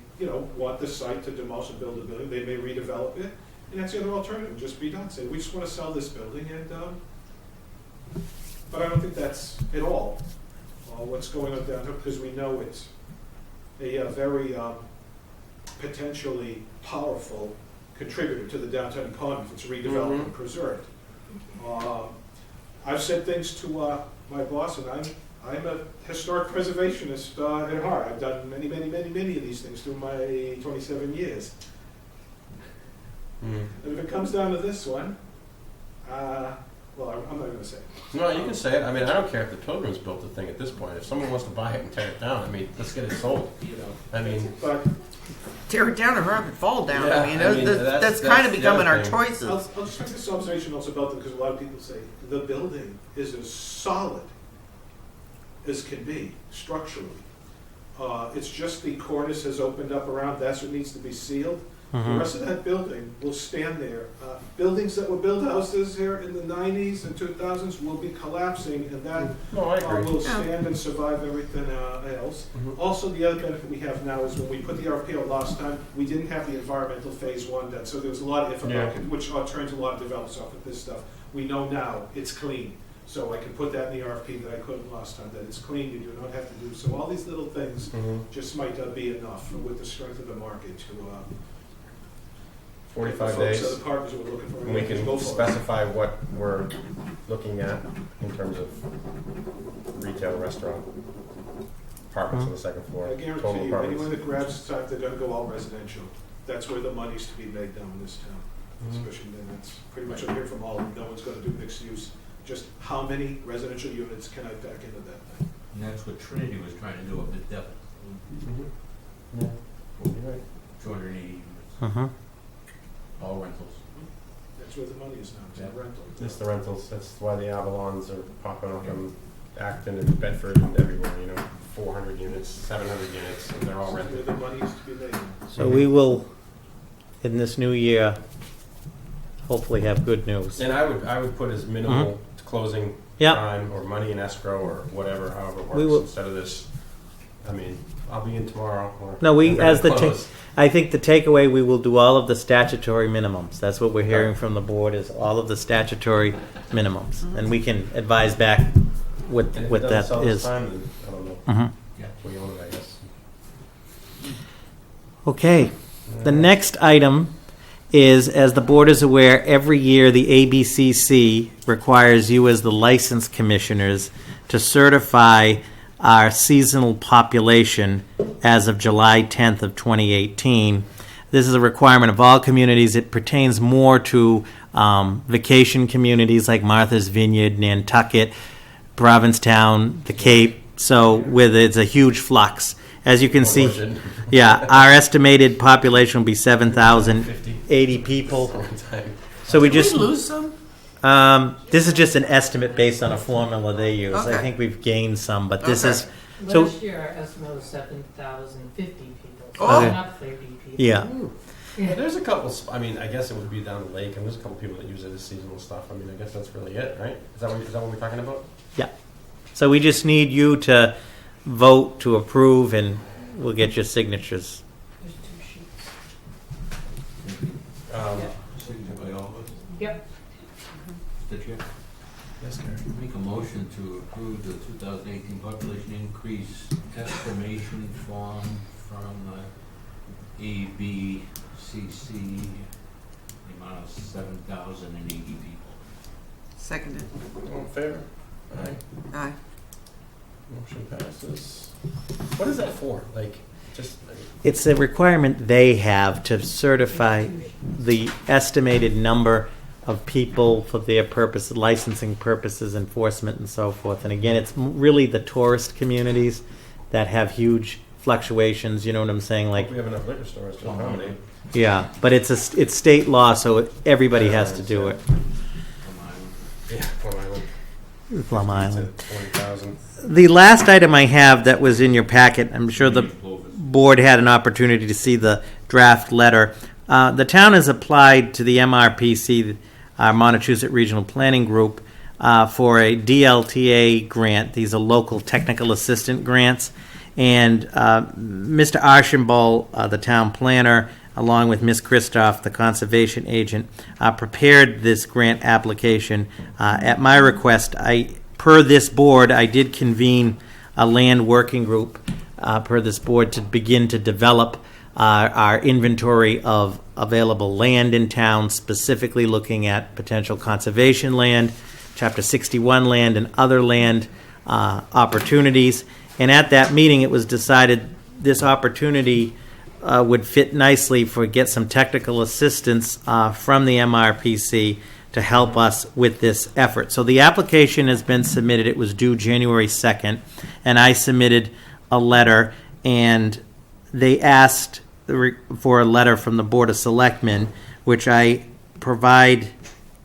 want the site to demolish and build a building. They may redevelop it, and that's the other alternative. Just be done. Say we just want to sell this building, and but I don't think that's at all what's going on downtown because we know it's a very potentially powerful contributor to the downtown economy if it's redeveloped and preserved. I've said things to my boss, and I'm a historic preservationist at heart. I've done many of these things through my 27 years. And if it comes down to this one, well, I'm not going to say it. No, you can say it. I mean, I don't care if the Pilgrims built the thing at this point. If someone wants to buy it and tear it down, I mean, let's get it sold. I mean, But Tear it down or have it fall down. Yeah, I mean, I mean, that's that's kind of the becoming other our thing. choices. I'll just make this observation also about them because a lot of people say the building is as solid as can be structurally. It's just the cornice has opened up around. That's what needs to be sealed. The rest of that building will stand there. Buildings that were built houses here in the 90s and 2000s will be collapsing, and that will stand and survive everything else. Also, the other benefit we have now is when we put the RFP out last time, we didn't have the environmental phase one done, so there was a lot of information, which turns a lot of developers off with this stuff. We know now it's clean. So I can put that in the RFP that I couldn't last time, that it's clean, you do not have to do. So all these little things just might be enough with the strength of the market to 45 folks days. are the partners we're looking for. And we can go for it. specify what we're looking at in terms of retail, restaurant, apartments on the second floor. I total guarantee you, apartments. anyone that grabs the site, they're gonna go all residential. That's where the money's to be made down in this town. Especially then, that's pretty much what I hear from all of them. No one's gonna do mixed use. Just how many residential units can I pack into that thing? And that's what Trinity was trying to do up at Devon, Yeah, you're right. 280 units, all rentals. That's where the money is now, it's in rental. It's the rentals. That's why the Avalons are popping up in Acton and Bedford and everywhere, 400 units, 700 units, and they're all That's rented. where the money is to be made. So we will, in this new year, hopefully have good news. And I would put as minimal closing Yeah. time or money in escrow or whatever, however it We works, will- instead of this. I mean, I'll be in tomorrow. Or No, we, we're as the, gonna close. I think the takeaway, we will do all of the statutory minimums. That's what we're hearing from the board, is all of the statutory minimums. And we can advise back what And if it what doesn't that sell this is. time, then I don't know. Mhm. Yeah. We own it, I guess. Okay, the next item is, as the board is aware, every year the ABCC requires you as the license commissioners to certify our seasonal population as of July 10th of 2018. This is a requirement of all communities. It pertains more to vacation communities like Martha's Vineyard, Nantucket, Provincetown, the Cape. So it's a huge flux. As you can see, our estimated population will be 7,080 people. So we just lose some? this is just an estimate based on a formula they use. I Okay. think we've gained some, but this Okay. is so. Last year, our estimate was 7,050 people. So Oh. it's up 30 people. Yeah. Well, there's a couple, I mean, I guess it would be down the lake, and there's a couple people that use it as seasonal stuff. I mean, I guess that's really it, right? Is that what we're talking about? Yeah. So we just need you to vote to approve, and we'll get your signatures. There's 2 sheets. Signature by all of us. Yep. Mr. Chair, Yes, Gary. make a motion to approve the 2018 population increase estimation form from ABCC, the amount of 7,080 people. Seconded. All in favor? Aye. Aye. Motion passes. What is that for? Like, just, It's a requirement they have to certify the estimated number of people for their purpose, licensing purposes, enforcement, and so forth. And again, it's really the tourist communities that have huge fluctuations. You know what I'm saying? Like, we have enough liquor stores to accommodate. yeah, but it's state law, so everybody has to do it. Yeah, Plum Island. Plum Island. 20,000. The last item I have that was in your packet, I'm sure the board had an opportunity to see the draft letter. The town has applied to the MRPC, our Montechusett Regional Planning Group, for a DLTA grant. These are local technical assistant grants. And Mr. Archambault, the town planner, along with Ms. Christoph, the conservation agent, prepared this grant application. At my request, per this board, I did convene a land working group per this board to begin to develop our inventory of available land in town, specifically looking at potential conservation land, Chapter 61 land, and other land opportunities. And at that meeting, it was decided this opportunity would fit nicely get some technical assistance from the MRPC to help us with this effort. So the application has been submitted. It was due January 2nd, and I submitted a letter, and they asked for a letter from the Board of Selectmen, which I provide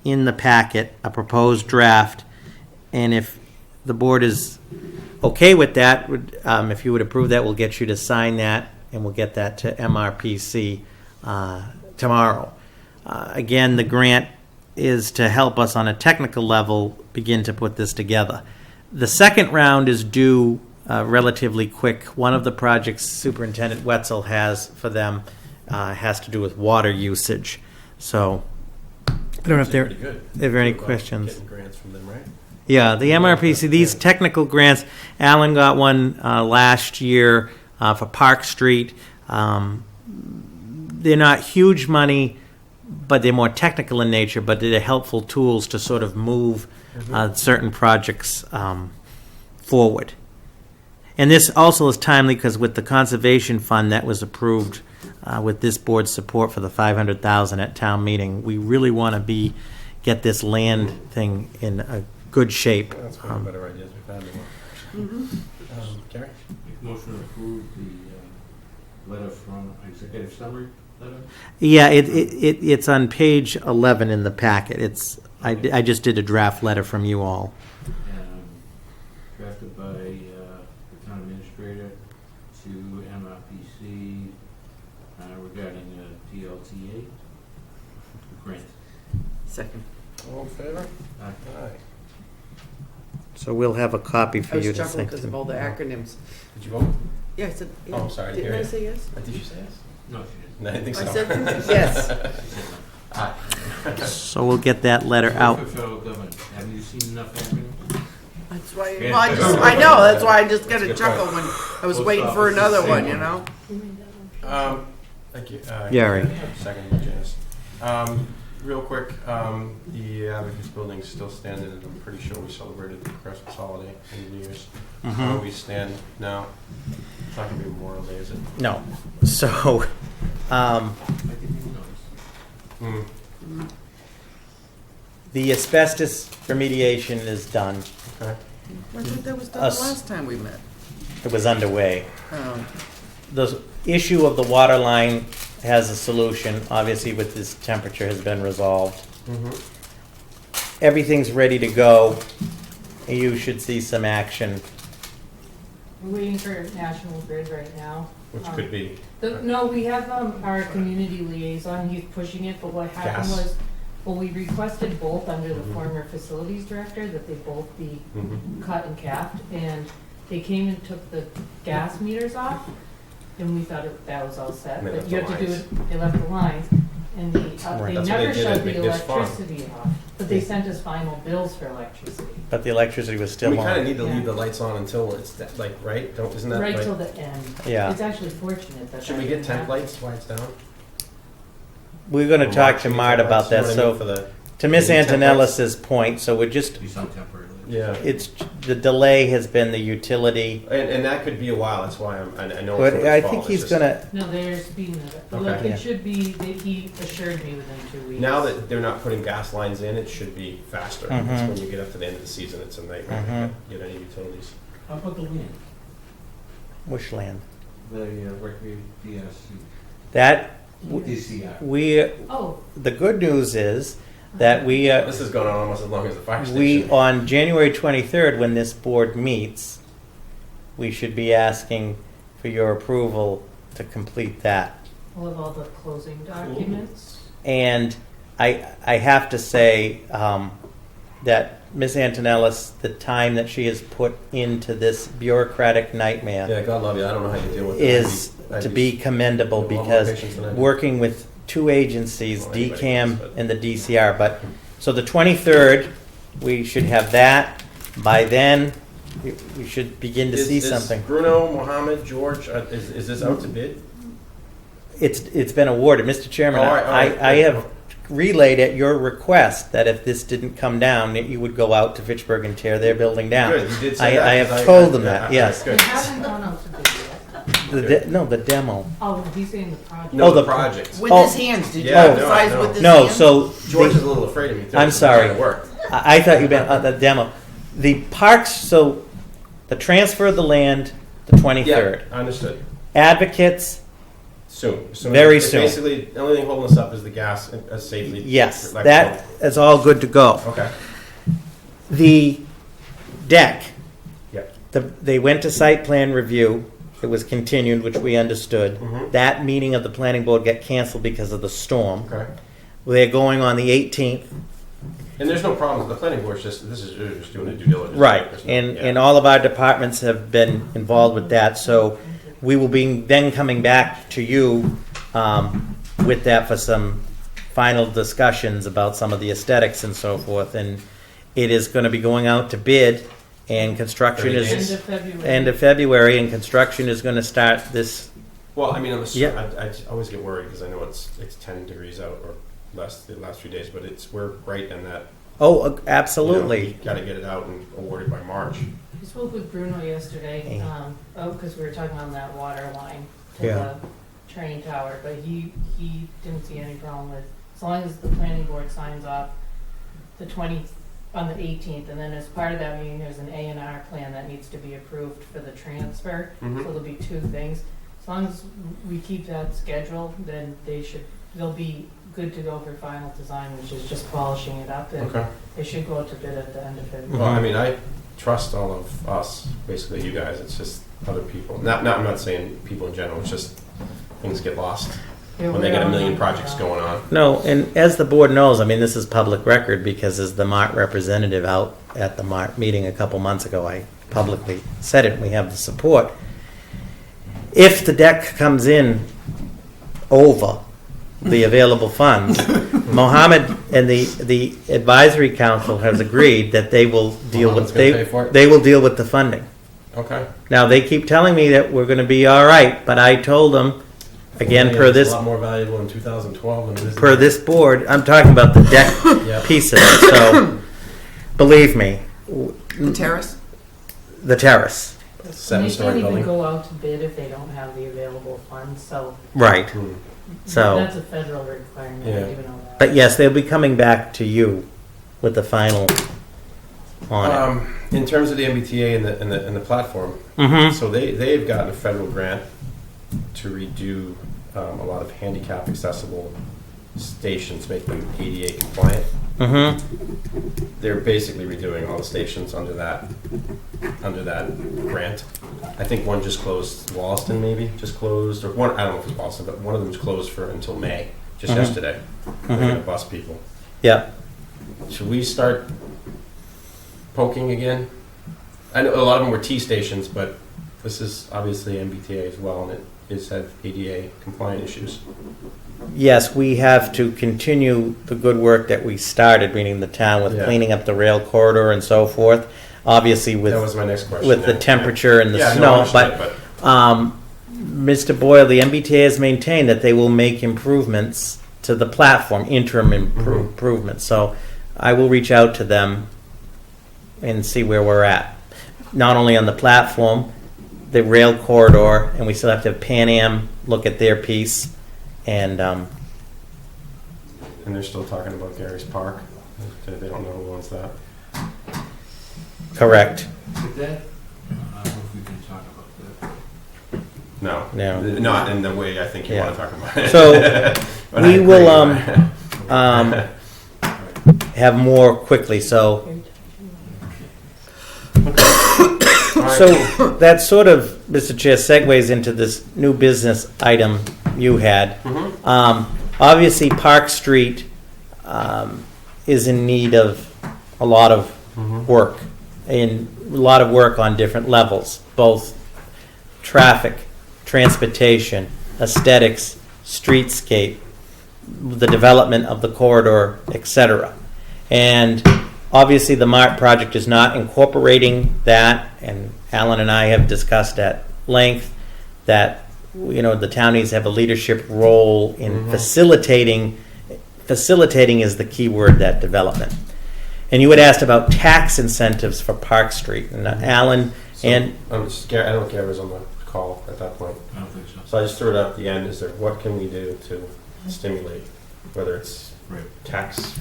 in the packet, a proposed draft. And if the board is okay with that, if you would approve that, we'll get you to sign that, and we'll get that to MRPC tomorrow. Again, the grant is to help us on a technical level begin to put this together. The second round is due relatively quick. One of the projects Superintendent Wetzel has for them has to do with water usage. So I don't know if there are any questions. Getting grants from them, right? Yeah, the MRPC, these technical grants, Alan got one last year for Park Street. They're not huge money, but they're more technical in nature, but they're helpful tools to sort of move certain projects forward. And this also is timely because with the Conservation Fund that was approved with this board's support for the $500,000 at town meeting, we really want to get this land thing in a good shape. That's one of the better ideas we've had in a while. Gary? Motion to approve the letter from executive summary letter? Yeah, it's on page 11 in the packet. I just did a draft letter from you all. Drafted by the town administrator to MRPC regarding DLTA grant. Second. All in favor? Aye. Aye. So we'll have a copy I for was you to chuckling send. because of all the acronyms. Did you vote? Yeah, I said. Yeah. Oh, I'm sorry, I didn't Didn't I hear you. say yes? Did you say yes? No, she didn't. No, I didn't think so. I said yes. Aye. So we'll get that letter out. For federal government, have you seen enough happening? That's why. Yeah. Well, I know. That's why I just got a chuckle when I was Post waiting for office is another the one. same You know. Thank you. Gary. Second, Janice. Real quick, the Abacus building's still standing, and I'm pretty sure we celebrated the Christmas holiday and New Year's. Where we stand now? It's not gonna be Memorial Day, is it? No. So, the asbestos remediation is done. Okay. I think that was done the Us- last time we met. It was underway. Oh. The issue of the water line has a solution, obviously with this temperature has been resolved. Everything's ready to go. You should see some action. We're waiting for National Grid right now. Which could be. No, we have our community liaison, he's pushing it, but what happened Gas. was, well, we requested both under the former facilities director that they both be cut and capped, and they came and took the gas meters off, and we thought that was all set, And they but left you the have to do lines. it, they left the lines, and they That's what never they did shut at the McNibb's Farm. electricity off, but they sent us final bills for electricity. But the electricity was still We kind of on. need to Yeah. leave the lights on until it's like, right? Isn't that Right like? till the end. Yeah. It's actually fortunate that. Should we that get didn't tent happen. lights while it's down? We're going to Or talk March, to we get Mart tent about lights, you know that. what I mean, So, for the- to Miss tent lights? Antonellis's point, so we're just, Be some temporarily. Yeah. it's, the delay has been the utility. And that could be a while. That's why I know. But it's I fault, think it's he's just- gonna, No, there's being, Okay. look, Yeah. it should be, he assured me within 2 weeks. Now that they're not putting gas lines in, it should be faster. It's Mhm. when you get up to the end of the season, it's a nightmare to get any utilities. How about the land? which land? The recreation, That, DCR. we, Oh, the good news is that we, This has gone on almost as long as the fire station. we, on January 23rd, when this board meets, we should be asking for your approval to complete that. all of all the closing documents. And I have to say that Ms. Antonellis, the time that she has put into this bureaucratic nightmare Yeah, God love you. I don't know how you deal with it. is I'd to be commendable, a lot more because patience than I do. working with two agencies, Well, anybody DCAM does, but- and the DCR. But so the 23rd, we should have that. By then, we should begin to see Is something. Bruno, Mohammed, George, is this out to bid? It's been awarded, Mr. Chairman. Oh, all right, all right. I have relayed at your request that if this didn't come down, that you would go out to Fitchburg and tear their building down. Good, you did say that. I 'cause have told them yeah, that. Yes. Good. It hasn't gone out to bid yet. No, the demo. Oh, he's saying the project. No, Oh, the the- project. With Oh. his hands, did you Yeah, no, emphasize no. with his No, hands? so George the- is a little afraid of me. Too, I'm sorry. It worked. I thought you meant the demo. The parks. So the transfer of the land, the 23rd. Yeah, understood. Advocates, Soon. Very It's soon. Basically, the only thing holding us up is the gas safely. yes, like- that is all good to go. Okay. The deck. Yep. They went to site plan review. It was continued, which we understood. Mhm. That meeting of the planning board got canceled because of the storm. Okay. They're going on the 18th. And there's no problem. The planning board's just they're just doing a due diligence. Right, There's no- and yeah. and all of our departments have been involved with that, so we will be then coming back to you with that for some final discussions about some of the aesthetics and so forth, and it is going to be going out to bid, and construction 30 is days. End of February. end of February, and construction is going to start this. Well, I mean, Yeah. I always get worried because I know it's 10 degrees out or less the last few days, but we're right in that. Oh, absolutely. Got to get it out and awarded by March. I spoke with Bruno yesterday, Hey. because we were talking on that water line to Yeah. the train tower, but he didn't see any problem with, as long as the planning board signs off on the 18th, and then as part of that meeting, there's an A&R plan that needs to be approved for the transfer, Mhm. so there'll be two things. As long as we keep that schedule, then they'll be good to go for final design, which is just polishing it up, and Okay. they should go out to bid at the end of February. Well, I mean, I trust all of us, basically you guys. It's just other people. I'm not saying people in general. It's just things get lost Yeah, when they we're got a on million that. projects going on. No, and as the board knows, I mean, this is public record because as the MART representative out at the MART meeting a couple months ago, I publicly said it, and we have the support. If the deck comes in over the available funds, Mohammed and the advisory council has agreed that they will deal Mohammed's with, gonna pay for it? they will deal with the funding. Okay. Now, they keep telling me that we're going to be all right, but I told them, again, Yeah, per it's this, a lot more valuable in 2012 than it is per now. this board, I'm talking about the deck Yep. piece of it, so, believe me, The terrace? the terrace, And they Seven-story can't even building. go out to bid if they don't have the available funds, so right, Hmm. so, that's a federal requirement, I Yeah. do know that. but yes, they'll be coming back to you with the final on In terms of the MBTA and the platform, it. Mm-hmm, so they've gotten a federal grant to redo a lot of handicap accessible stations, make them ADA compliant. mm-hmm, They're basically redoing all the stations under that grant. I think one just closed, Wollaston maybe just closed, or one, I don't know if it's Boston, but one of them was closed for until May, just Mhm. yesterday. They're gonna mm-hmm, bus people. yeah. Should we start poking again? I know a lot of them were T stations, but this is obviously MBTA as well, and it is had ADA compliant issues. Yes, we have to continue the good work that we started, meaning the town, with Yeah. cleaning up the rail corridor and so forth. Obviously, That with was my next question. with the yeah. temperature and the Yeah, no, snow, understood, but Mr. Boyle, the MBTA has maintained that they will make improvements to the platform, interim Mhm. improvements. So I will reach out to them and see where we're at. Not only on the platform, the rail corridor, and we still have to have Pan Am look at their piece. And and they're still talking about Gary's Park. They don't know who owns that. correct. Did that, I don't know if we can talk about that. No, No. not in the way I think you Yeah. want to talk about it. So, But I we will, agree. have more quickly. So All right. So that sort of, Mr. Chair, segues into this new business item you had. Mhm. Obviously, Park Street is in need of a lot of Mhm. work, and a lot of work on different levels, both traffic, transportation, aesthetics, streetscape, the development of the corridor, etc. And obviously, the MART project is not incorporating that, and Alan and I have discussed at length that the town needs to have a leadership role in Mhm. facilitating. Facilitating is the key word, that development. And you had asked about tax incentives for Park Street, and Alan So, and I don't know if Gary was on the call at that point. I don't think so. So I just threw it out at the end. Is there, what can we do to stimulate, whether it's Right. tax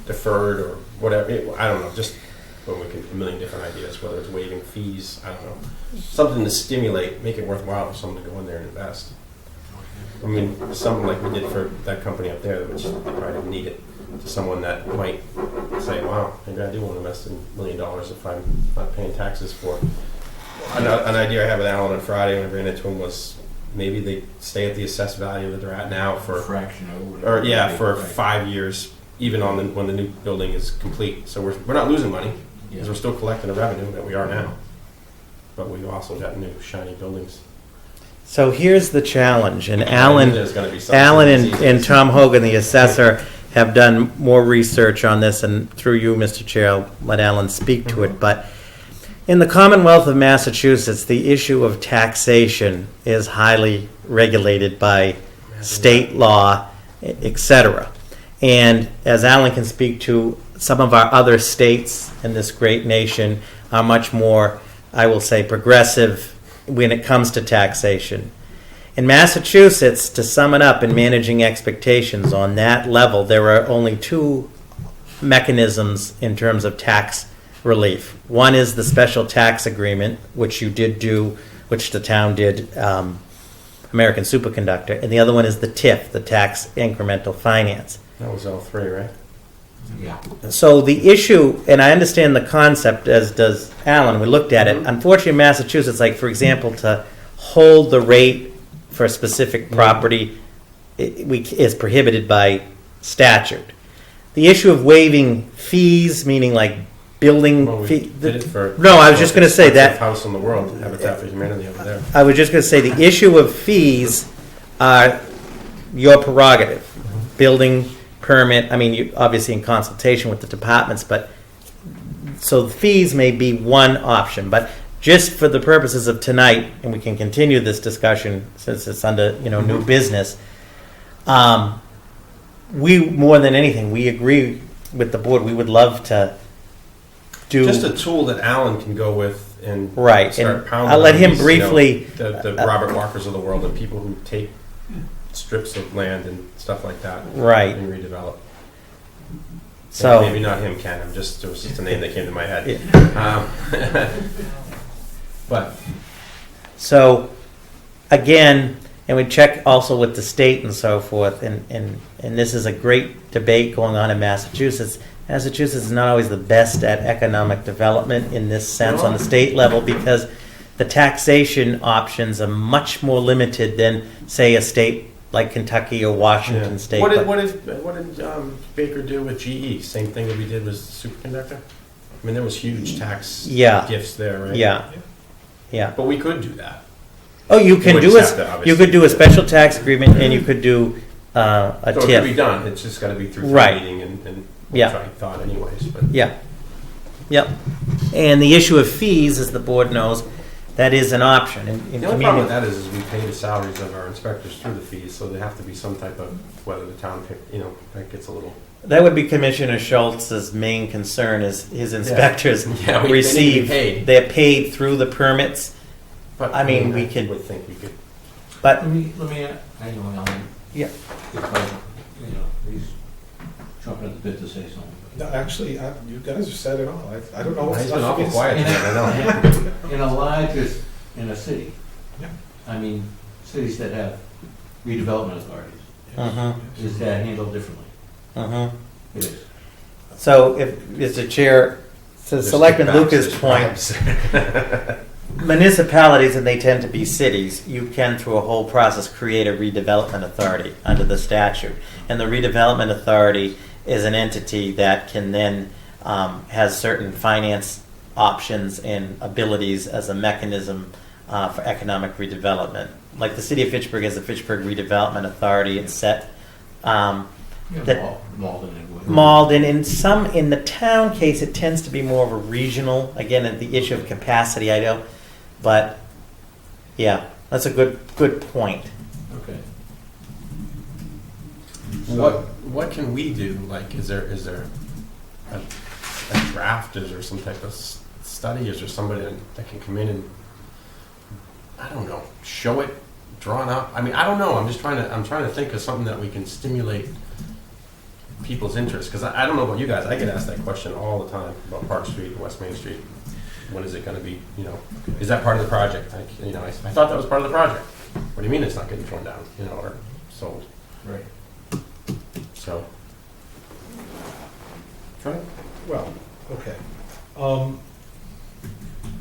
deferred or whatever? I don't know. Just when we can, a million different ideas. Whether it's waiving fees, I don't know. Something to stimulate, make it worthwhile for someone to go in there and invest. I mean, something like we did for that company up there, which they probably didn't need it. To someone that might say, "Wow, maybe I do want to invest in $1 million if I'm not paying taxes for it." An idea I had with Alan on Friday when I ran into him was maybe they stay at the assessed value that they're at now for, Fraction or whatever. or yeah, for Right. 5 years, even on when the new building is complete. So we're not losing money because Yeah. we're still collecting the revenue that we are now, but we've also got new shiny buildings. so here's the challenge. And I knew Alan, there's gonna be something Alan that's easy. and Tom Hogan, the assessor, have done more research on this, and through you, Mr. Chair, I'll let Alan speak to it. But in the Commonwealth of Massachusetts, the issue of taxation is highly regulated by state law, etc. And as Alan can speak to, some of our other states in this great nation are much more, I will say, progressive when it comes to taxation. In Massachusetts, to sum it up, in managing expectations on that level, there are only two mechanisms in terms of tax relief. One is the special tax agreement, which you did do, which the town did, American Superconductor, and the other one is the TIF, the Tax Incremental Finance. That was all three, right? Yeah. So the issue, and I understand the concept, as does Alan, we looked at it. Unfortunately, in Massachusetts, like for example, to hold the rate for a specific property is prohibited by statute. The issue of waiving fees, meaning like building Well, we fee. did it for. No, I was just going to say that. House in the world, Habitat for Humanity over there. I was just going to say the issue of fees are your prerogative. Building permit, I mean, you obviously in consultation with the departments, but so the fees may be one option. But just for the purposes of tonight, and we can continue this discussion since it's under, new business. We, more than anything, we agree with the board. We would love to do Just a tool that Alan can go with and right. start And pounding I'll let on him these, briefly. the Robert Walkers of the world, and people who take strips of land and stuff like that, Right. and redevelop. So maybe not him, Ken. It was just a name that came to my head. But So, again, and we check also with the state and so forth, and this is a great debate going on in Massachusetts. Massachusetts is not always the best at economic development in this sense on the state level because the taxation options are much more limited than, say, a state like Kentucky or Washington State. What did Baker do with GE? Same thing that we did with superconductor? I mean, there was huge tax gifts there, right? Yeah. But we could do that. Oh, you can We do just have to, you could do a special tax agreement, and you could do a So it TIF. could be done. It's just got to be through town Right. meeting and Yeah. which I thought anyways. But Yep. And the issue of fees, as the board knows, that is an option. In the only problem with community. that is we pay the salaries of our inspectors through the fees, so there have to be some type of whether the town pick, that gets a little. That would be Commissioner Schultz's main concern is his inspectors Yeah, they need to be receive, paid. they're paid through the permits. But I mean, we I could- would think we could. But, Let me, I know, Alan. Yeah. If he's chomping at the bit to say something. No, actually, you guys have said it all. I don't know what's He's been left awful to be quiet said. tonight, I know. In a large, in a city. Yeah. I mean, cities that have redevelopment authorities, is that handled differently? It is. so if, Mr. Chair, to There's Selectman kickbacks, Lucas' there's point, bribes. municipalities, and they tend to be cities, you can, through a whole process, create a redevelopment authority under the statute. And the redevelopment authority is an entity that can then, has certain finance options and abilities as a mechanism for economic redevelopment. Like the city of Fitchburg has a Fitchburg Redevelopment Authority. It's set that Malden and Malden. In the town case, it tends to be more of a regional. Again, the issue of capacity, I don't. But yeah, that's a good point. Okay. What can we do? Like, is there a draft? Is there some type of study? Is there somebody that can come in and I don't know, show it drawn up? I mean, I don't know. I'm trying to think of something that we can stimulate people's interest because I don't know about you guys. I get asked that question all the time about Park Street and West Main Street. When is it going to be? Is that part of the project? I thought that was part of the project. What do you mean it's not getting torn down? Or sold? Right. So. Try it. Well, okay.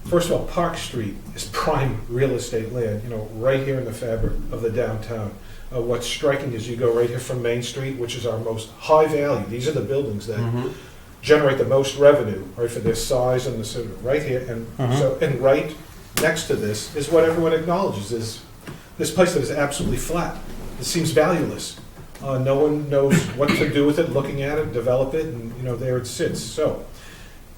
First of all, Park Street is prime real estate land, right here in the fabric of the downtown. What's striking is you go right here from Main Street, which is our most high value. These are the buildings that generate the most revenue, right, for their size and the sort of right here, and right next to this is what everyone acknowledges is this place that is absolutely flat. It seems valueless. No one knows what to do with it, looking at it, develop it, and there it sits. So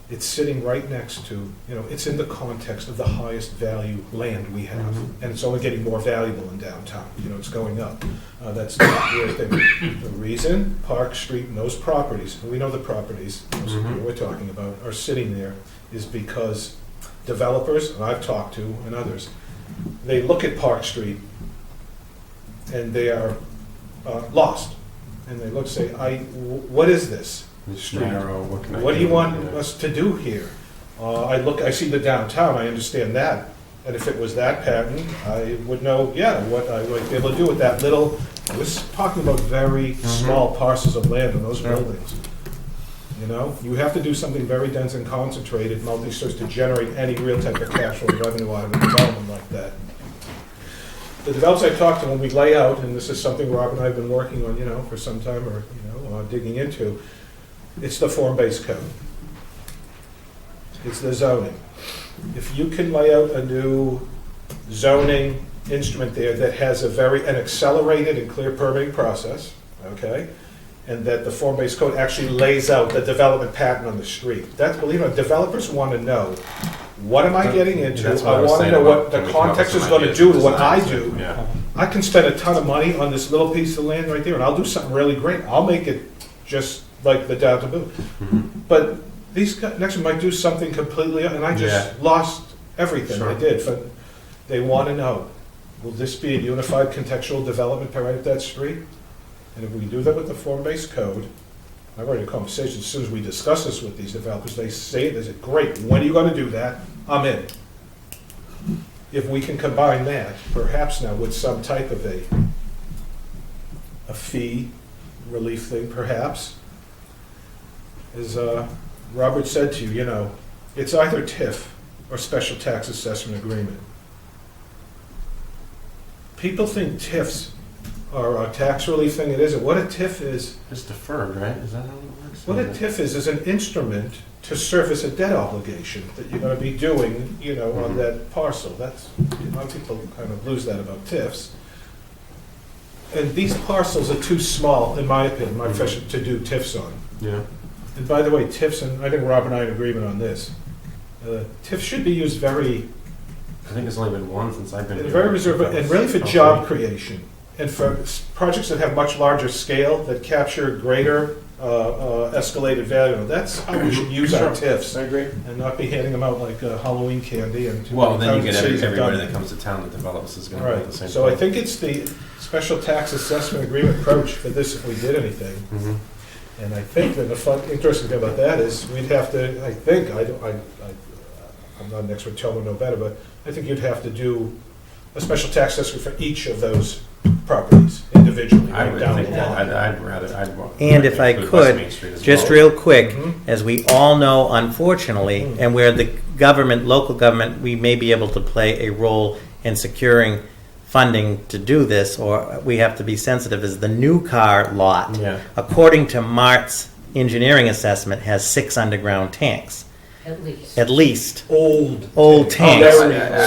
it's sitting right next to, it's in the context of the highest value land we have, and it's only getting more valuable in downtown. It's going up. That's not weird thing. The reason Park Street and those properties, and we know the properties we're talking about, are sitting there is because developers, and I've talked to, and others, they look at Park Street and they are lost, and they look and say, what is this street? Narrow, What do you want us to do here? I see the downtown, I understand that, and if it was that pattern, I would know, what I would be able to do with that little, I was talking about very small parcels of land in those buildings. You have to do something very dense and concentrated, multi-source, to generate any real type of cash flow revenue out of a development like that. The developers I talked to, when we lay out, and this is something Rob and I have been working on, for some time, or digging into, it's the form-based code. It's the zoning. If you can lay out a new zoning instrument there that has an accelerated and clear permitting process, okay, and that the form-based code actually lays out the development pattern on the street. That's, believe it or not, developers want to know what am I getting into? That's what I was want to saying know about what the can we come up with context some is going to ideas do for to what I designs? do. Yeah. I can spend a ton of money on this little piece of land right there, and I'll do something really great. I'll make it just like the downtown Boot. But these guys next one might do something completely, and I just lost everything Sure. I did. They want to know, will this be a unified contextual development right at that street? And if we do that with the form-based code, I've already had a conversation, as soon as we discuss this with these developers, they say, they say, great, when are you gonna do that? I'm in. If we can combine that, perhaps now with some type of a fee relief thing, perhaps, as Robert said to you, you know, it's either TIF or special tax assessment agreement. People think TIFs are a tax relief thing. It isn't. What a TIF is, It's deferred, right? Is that how it works? what a TIF is an instrument to service a debt obligation that you're going to be doing, you know, on that parcel. That's, a lot of people kind of lose that about TIFs. And these parcels are too small, in my opinion, my profession, to do TIFs on. Yeah. And by the way, TIFs, and I think Rob and I are in agreement on this, TIFs should be used very, I think it's only been one since I've been here. very reserved, and really for job creation. And for projects that have much larger scale, that capture greater escalated value. That's how we should use our TIFs. I agree. And not be handing them out like Halloween candy. And Well, then you get cities have everybody done that comes to town that develops is going that. to Right. do the same So I thing. think it's the special tax assessment agreement approach for this if we did anything. Mhm. And I think that the fun, interesting thing about that is we'd have to, I think, I'm not an expert, tell me no better, but I think you'd have to do a special tax assessment for each of those properties individually, I right would down think the that, line. I'd want. And if I include West could, Main Street as just well. real quick, Mhm. as we all know, unfortunately, Mm. and where the government, local government, we may be able to play a role in securing funding to do this, or we have to be sensitive, is the new car lot. Yeah. According to Mart's engineering assessment, has 6 underground tanks, At least. at least. Old. Tanks.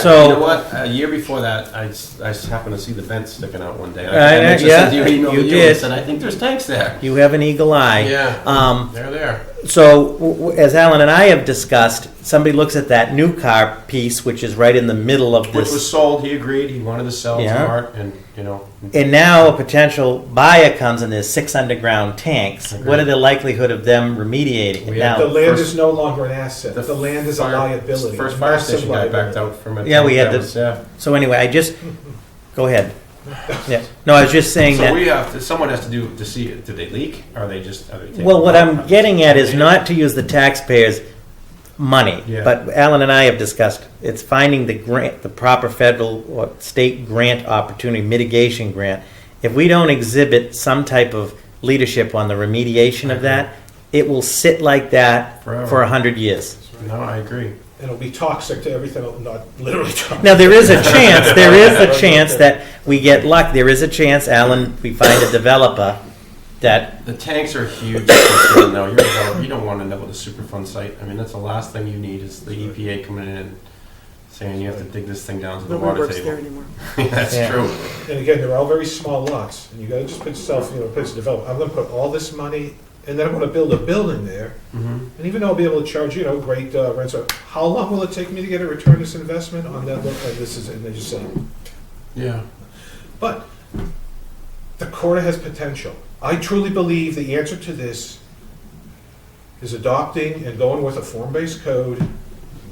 So- You know what? A year before that, I just happened to see the vents sticking out one day. I know, mentioned yeah, to you, emailed you you did. and said, I think there's tanks there. You have an eagle eye. Yeah, they're there. So, as Alan and I have discussed, somebody looks at that new car piece, which is right in the middle of Which this. was sold, he agreed, he wanted to sell to Yeah. Mart, and, you know. And now a potential buyer comes and there's 6 underground tanks. Agreed. What are the likelihood of them remediating it We now? had The land First- is no longer an asset. The land is a fire- liability. First a fire massive station guy backed liability. out from it. Yeah, we had That to- was- yeah. So anyway, I just go ahead. Yeah. No, I was just saying So that. we have to, someone has to do, to see, did they leak? Are they just, are they taking? Well, what I'm getting at is not to use the taxpayers' money, Yeah. but Alan and I have discussed, it's finding the grant, the proper federal or state grant opportunity, mitigation grant. If we don't exhibit some type of leadership on the remediation of that, it will sit like that Forever. for 100 years. No, I agree. And it'll be toxic to everything, not literally toxic. Now, there is a chance that we get luck. There is a chance, Alan, we find a developer that, The tanks are a huge concern, though. You're a developer, you don't want to end up with a Superfund site. I mean, that's the last thing you need is the EPA coming in and saying you have to dig this thing down to the Nobody water works there table. anymore. That's Yeah. true. And again, they're all very small lots, and you gotta just put yourself, you know, place to develop. I'm gonna put all this money, and then I'm gonna build a building there, Mm-hmm. and even though I'll be able to charge, you know, great rents, how long will it take me to get a return on this investment on that? This is, and they just say, Yeah. but the corner has potential. I truly believe the answer to this is adopting and going with a form-based code,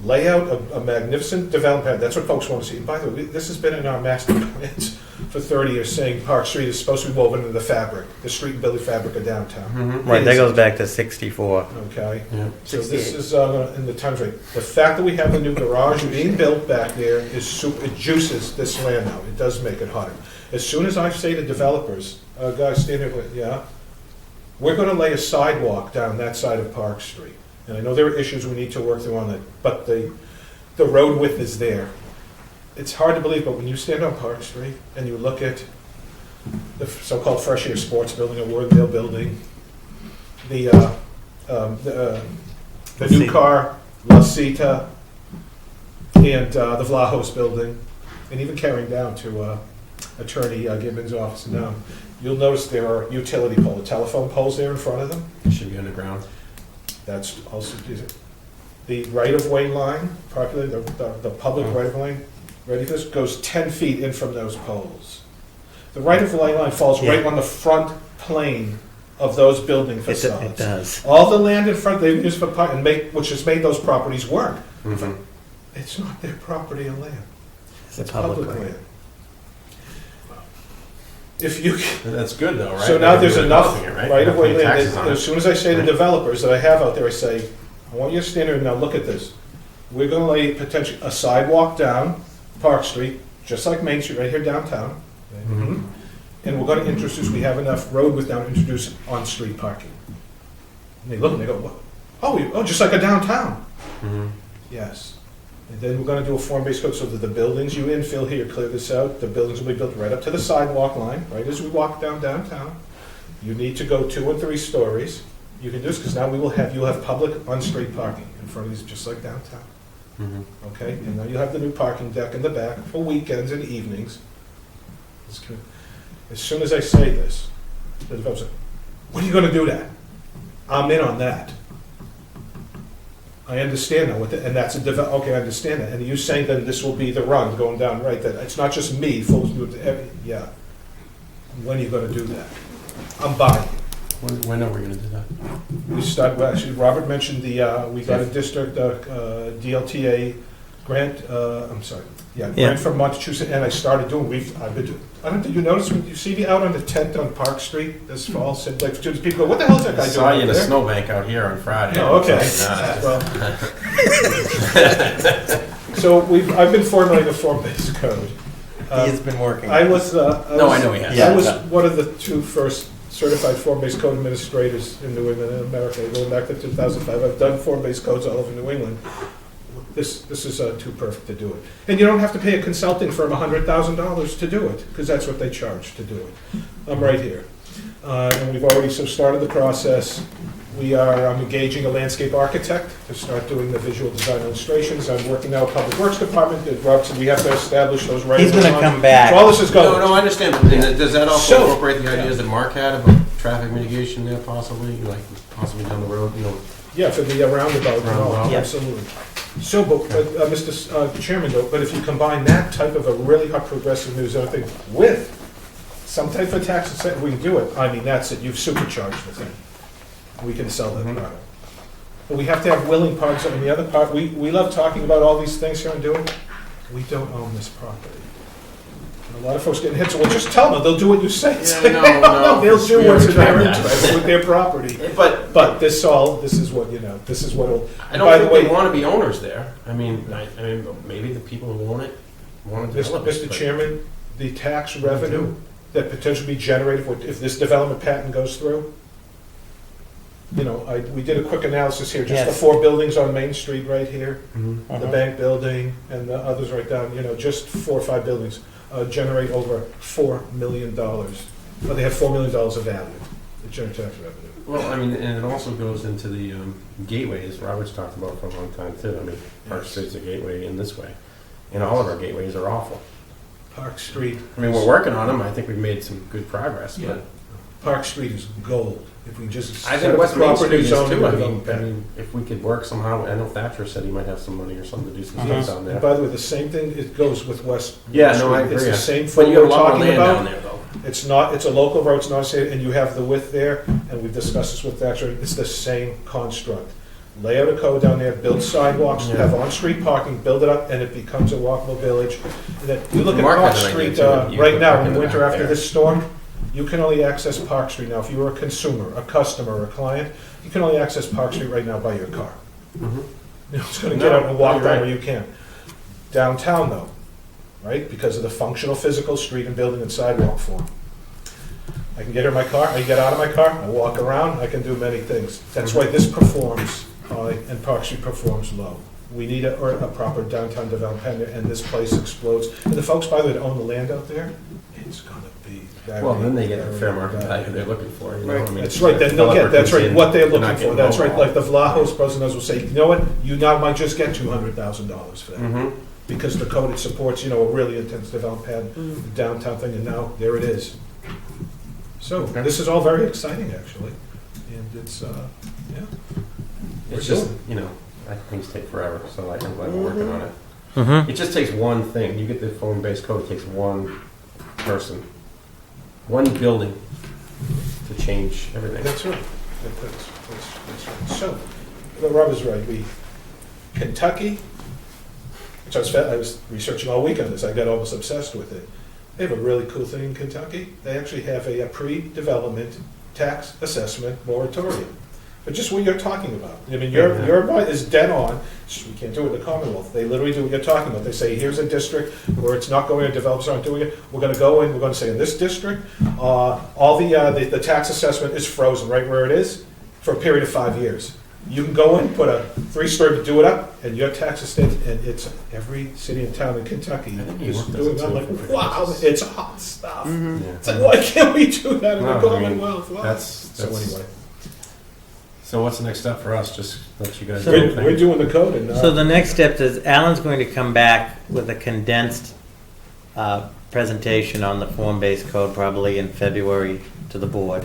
lay out a magnificent development plan. That's what folks want to see. And by the way, this has been in our master plans for 30 years, saying Park Street is supposed to be woven into the fabric, the street and building fabric of downtown. Mm-hmm. right, that goes back to 64. Okay? Yeah. So this is, in the times right. The fact that we have the new garage being built back there is super, it juices this land now. It does make it hotter. As soon as I say to developers, guys standing with, yeah, we're gonna lay a sidewalk down that side of Park Street. And I know there are issues we need to work through on that, but the road width is there. It's hard to believe, but when you stand on Park Street and you look at the so-called Fresh Air Sports Building, a Wardendale building, the new car, La Cita, and the Vlahos building, and even carrying down to Attorney Gibbons' office and down, you'll notice there are utility poles, telephone poles there in front of them. It should be underground. That's also, the right-of-way line, the public right-of-way, ready for this, goes 10 feet in from those poles. The right-of-way line falls right on the front plane of those building facades. It does. All the land in front they use for parking, which has made those properties work. Mhm. It's not their property and land. It's public land. land. If you, That's good though, right? so now there's We're enough developing it, right? right-of-way We're paying land, taxes that on it. as soon as I say to Right. developers that I have out there, I say, I want you to stand there and now look at this. We're gonna lay potentially a sidewalk down Park Street, just like Main Street, right here downtown. Mhm. And we're gonna introduce, we have enough road width now to introduce on-street parking. And they look and they go, what? Oh, just like a downtown. Mhm. Yes. And then we're gonna do a form-based code so that the buildings you infill here, clear this out, the buildings will be built right up to the sidewalk line, right as we walk down downtown. You need to go 2 and 3 stories. You can do this, because now you'll have public on-street parking in front of these, just like downtown. Mhm. Okay, and now you have the new parking deck in the back for weekends and evenings. As soon as I say this, the developer says, when are you gonna do that? I'm in on that. I understand now, and that's okay, I understand that. And you saying that this will be the run going down, right, that it's not just me, folks do it, yeah. When are you gonna do that? I'm buying. When are we gonna do that? We start, well, actually, Robert mentioned we got a district, DLTA grant, grant from Massachusetts, and I started doing, did you notice, when you see me out on the tent on Park Street this fall, said, like, students, people go, what the hell is that guy I doing saw you in out a there? snowbank out here on Friday. Oh, okay. So I've been formulating a form-based code. He has been working. I was, No, I know he has. I was one of the 2 first certified form-based code administrators in New England and America, going back to 2005. I've done form-based codes all over New England. This is too perfect to do it. And you don't have to pay a consulting firm $100,000 to do it, because that's what they charge to do it. I'm right here. And we've already started the process. I'm engaging a landscape architect to start doing the visual design illustrations. I'm working now with Public Works Department. Rob said we have to establish those rights. He's gonna come back. So all this is going. No, I understand, but does that also So- incorporate the ideas that Mark had about traffic mitigation there possibly, like possibly down the road, you know? Yeah, for the roundabout, no, Roundabout. Yeah. absolutely. So, but, Mr. Chairman, though, but if you combine that type of a really hot progressive new zone thing with some type of tax incentive, we can do it. I mean, that's it, you've supercharged the thing. We can sell that product. But we have to have willing parts, and the other part, we love talking about all these things here and doing. We don't own this property. And a lot of folks getting hit, so well, just tell them, they'll do what you say. It's Yeah, like, no, they'll do we what's in already their tried that. interest with their property. But this is what, this is what'll. I don't think they want to be owners there. I mean, maybe the people who own it want to develop it. Mr. but- Chairman, the tax revenue that potentially be generated if this development patent goes through, we did a quick analysis here, just the Yes. 4 buildings on Main Street right here, Mhm. the bank building and the others right down, just 4 or 5 buildings, generate over $4 million. Well, they have $4 million of value, the general tax revenue. Well, I mean, and it also goes into the gateways Robert's talked about for a long time too. I mean, Park Street's a gateway in this way, and all of our gateways are awful. Park Street. I mean, we're working on them. I think we've made some good progress, Yeah. but Park Street is gold. If we just I set think up West Main property Street is too. zoning I development. mean, if we could work somehow, I know Thatcher said he might have some money or something to do some Yes, stuff down and there. by the way, the same thing, it goes with West. Yeah, Main no, I Street. agree. It's the same But thing you we're have a lot more talking land about. down there, though. It's a local road, it's not a state, and you have the width there, and we've discussed this with Thatcher, it's the same construct. Lay out a code down there, build sidewalks, Yeah. have on-street parking, build it up, and it becomes a walkable village. And then you look at Mark Park has an idea, Street, too. You right could now, park in in the winter back after there. this storm, you can only access Park Street now. If you were a consumer, a customer, a client, you can only access Park Street right now by your car. Mhm. It's gonna get out and No, walk you're down right. where you can. Downtown though, right, because of the functional physical street and building and sidewalk form. I can get in my car, I get out of my car, I walk around, I can do many things. That's why this performs high and Park Street performs low. We need a proper downtown development, and this place explodes. And the folks, by the way, that own the land out there, it's gonna be very. Well, then they get the fair very market valuable. value they're looking for. You know? Right, I mean, that's right, then they'll get, that's right, what they're looking for, that's right, like the Vlahos brothers will say, you know what, you now might just get $200,000 for that. Mm-hmm. Because the code, it supports, a really intense development pad, downtown thing, and now, there it is. So, Okay. this is all very exciting, actually, and it's, yeah. It's just, things take forever, so I'm glad we're working on it. Mm-hmm. It just takes one thing. You get the form-based code, it takes one person, one building to change everything. That's right. That's right. So, Rob is right. Kentucky, which I was researching all week on this. I got almost obsessed with it. They have a really cool thing in Kentucky. They actually have a pre-development tax assessment moratorium. But just what you're talking about. I mean, your point is dead on. We can't do it in the Commonwealth. They literally do what you're talking about. They say, here's a district where it's not going, developers aren't doing it. We're going to go in, we're going to say, in this district, all the tax assessment is frozen right where it is for a period of 5 years. You can go in, put a 3-story to do it up, and your tax estate, and it's every city and town in Kentucky is doing that. Like, wow, it's hot stuff. Yeah. It's like, why can't we do that in the No, I mean, Commonwealth? Wow. So anyway. So what's the next step for us? Just let you guys So- do We're doing the code. And, So the next step is Alan's going to come back with a condensed presentation on the form-based code probably in February to the board.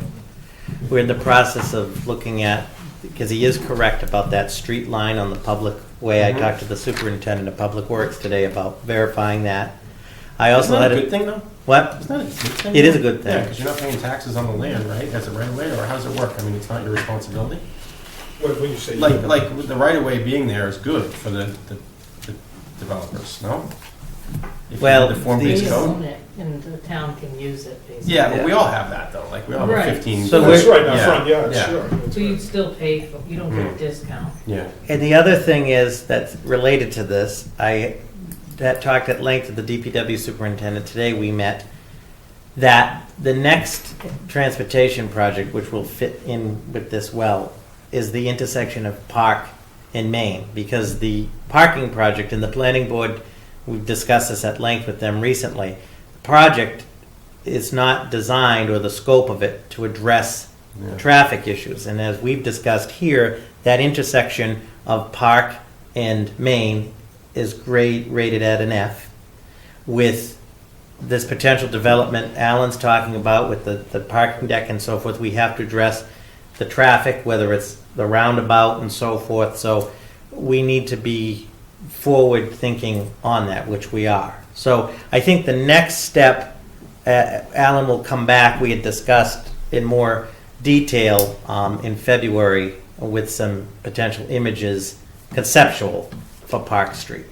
We're in the process of looking at, because he is correct about that street line on the public way. I talked to the superintendent of public works today about verifying that. I also Isn't that had a good thing though? What? Isn't that a good thing? It is a good thing. Yeah, because you're not paying taxes on the land, right? As a right of way, or how does it work? I mean, it's not your responsibility. When you say Like with the right of way being there is good for the developers, no? If you Well, have the form-based They code. own it, and the town can use it, basically. Yeah, but we all have that though. Like we all have Right. a 15. So that's we're- right, now Yeah, front yard, yeah. sure. So you'd still pay for, you don't get a discount. Yeah. And the other thing is, that's related to this, I had talked at length with the DPW superintendent today, we met, that the next transportation project, which will fit in with this well, is the intersection of Park and Main, because the parking project in the planning board, we've discussed this at length with them recently, the project is not designed, or the scope of it, to address traffic issues. And as we've discussed here, that intersection of Park and Main is rated at an F. With this potential development Alan's talking about with the parking deck and so forth, we have to address the traffic, whether it's the roundabout and so forth. So we need to be forward thinking on that, which we are. So I think the next step, Alan will come back, we had discussed in more detail in February with some potential images, conceptual, for Park Street.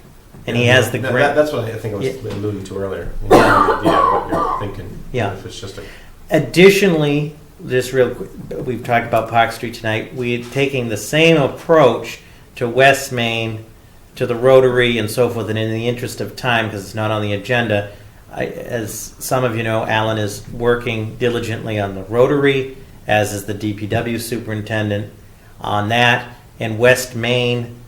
And he has the grant. That's what I think I was alluding to earlier. You have an idea of what you're thinking. Yeah. If it's just a Additionally, just real quick, we've talked about Park Street tonight. We're taking the same approach to West Main, to the Rotary and so forth, and in the interest of time, because it's not on the agenda, as some of you know, Alan is working diligently on the Rotary, as is the DPW superintendent on that. And West Main,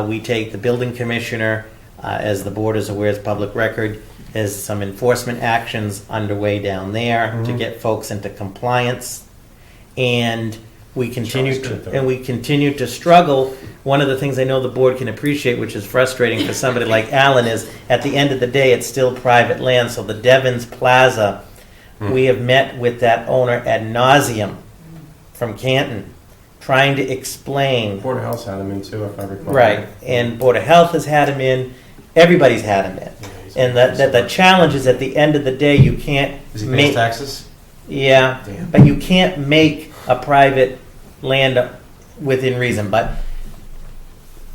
we take the building commissioner, as the board is aware, as public record, has some enforcement actions underway down there to get folks into compliance. And we continue to struggle. One of the things I know the board can appreciate, which is frustrating for somebody like Alan, is at the end of the day, it's still private land. So the Devon's Plaza, we have met with that owner ad nauseum from Canton, trying to explain. Board of Health had him in too, if I recall. Right, and Board of Health has had him in. Everybody's had him in. And that the challenge is, at the end of the day, you can't Is he make paying taxes? Yeah, Damn. but you can't make a private land within reason. But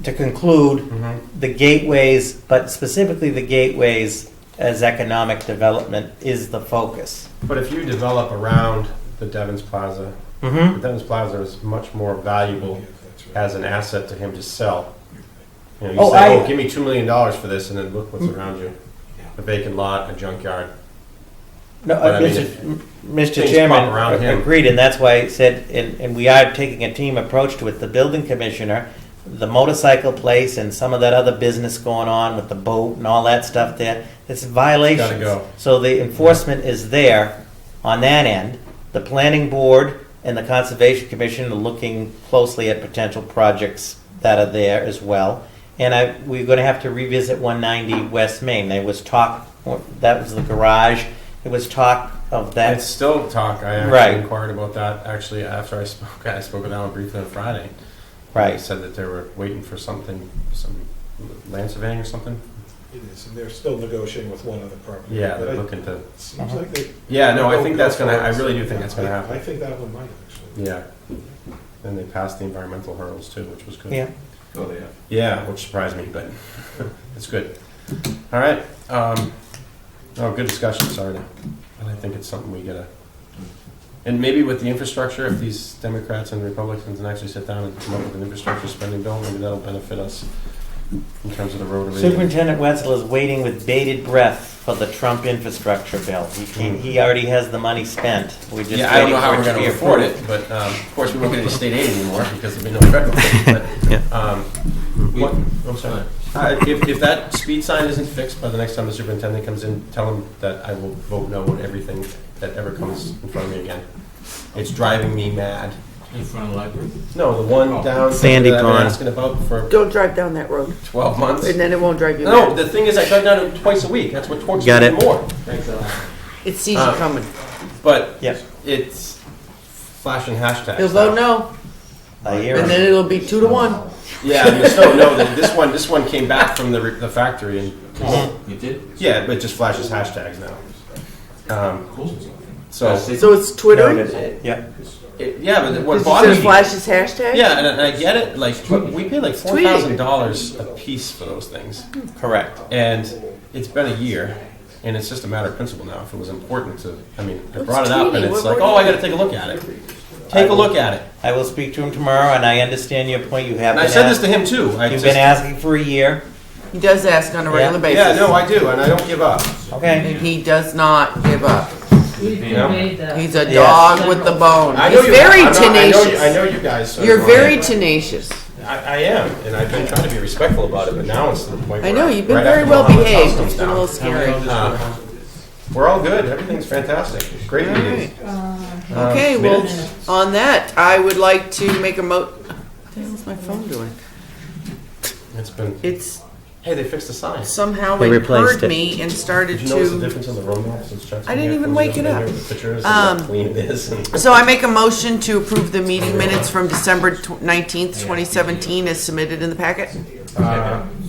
to conclude, the gateways, but specifically the gateways as economic development, is the focus. But if you develop around the Devon's Plaza, the Devon's Plaza is much more valuable as an asset to him to sell. You know, you say, give me $2 million for this, and then look what's around you. A vacant lot, a junkyard. No, But I mean, Mr. things Chairman, pop around him. agreed, and that's why I said, and we are taking a team approach to it. The building commissioner, the motorcycle place, and some of that other business going on with the boat and all that stuff there, it's violations. Gotta go. So the enforcement is there on that end. The planning board and the conservation commission are looking closely at potential projects that are there as well. And we're going to have to revisit 190 West Main. There was talk, that was the garage. It was talk of that. It's still talk. I actually Right. inquired about that actually after I spoke with Alan briefly on Friday. Right. They said that they were waiting for something, some land surveying or something. It is, and they're still negotiating with one other property. Yeah, But they're it looking to. seems like they. Yeah, no, I Go- think go that's for gonna. it. I really do think that's gonna I happen. think that one might actually. Yeah. And they passed the environmental hurdles too, which was good. Yeah. Oh, they have. Yeah, which surprised me, but it's good. All right. Oh, good discussion. Sorry, I think it's something we gotta. And maybe with the infrastructure, if these Democrats and Republicans can actually sit down and come up with an infrastructure spending bill, maybe that'll benefit us in terms of the road. Superintendent Wetzel is waiting with bated breath for the Trump infrastructure bill. He already has the money spent. We're just Yeah, I don't know how waiting we're for it to going be to afford approved. it, but of course we won't get any state aid anymore because there'll be no federal aid. But, I'm sorry. If that speed sign isn't fixed by the next time the superintendent comes in, tell him that I will vote no on everything that ever comes in front of me again. It's driving me mad. In front of the library? No, the one down Sandy that I've been Pond. asking about for Don't drive down that road, 12 months. and then it won't drive you No, mad. the thing is I drive down it twice a week. That's what tortures Got me it. more. It sees you coming. But Yep. it's flashing hashtags. He'll vote no, I hear and then him. it'll be 2-1. Yeah, I mean, so no, this one came back from the factory and You did? yeah, but it just flashes hashtags now. Cool. So So it's Twitter? Yeah. yeah, but what Because bothers it me. flashes hashtag? Yeah, and I get it. Like we pay like $4,000 a piece for those things, Correct. and it's been a year, and it's just a matter of principle now. If it was important to, I mean, I brought it up, and it's like, oh, I got to take a look at it. Take a look at it. I will speak to him tomorrow, and I understand your point. You have And I been said this ask- to him too. You've been asking for a year. He does ask on a regular basis. Yeah, no, I do, and I don't give up. Okay. And he does not give up. We've Yeah. conveyed that. He's a Yes. dog with the bone. I know He's you. very I'm not- tenacious. I know you guys. You're very tenacious. I am, and I've been trying to be respectful about it, but now it's to the point where I know, you've been right very after well Mohammed behaved. comes It's been a down. little scary. We're all good. Everything's fantastic. Great All meeting. right. Okay, well, minutes? on that, I would like to make a what the hell's my phone doing? It's been. It's Hey, they fixed the sign. somehow They it replaced heard it. me and started Did you notice the to. difference in the road map since Chuck's I been didn't here? even Comes wake it in up. here with the pictures and how clean it is. And So I make a motion to approve the meeting minutes from December 19th, 2017 as submitted in the packet.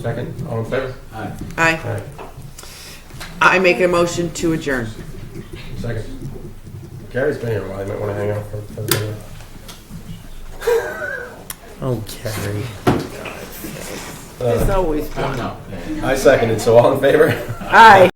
second, all in favor? Aye. Aye. I make a motion to adjourn. Second. Gary's been here a while. You might want to hang out for the minute. Oh, Carrie. It's always fun. No. I seconded, so all in favor? Aye.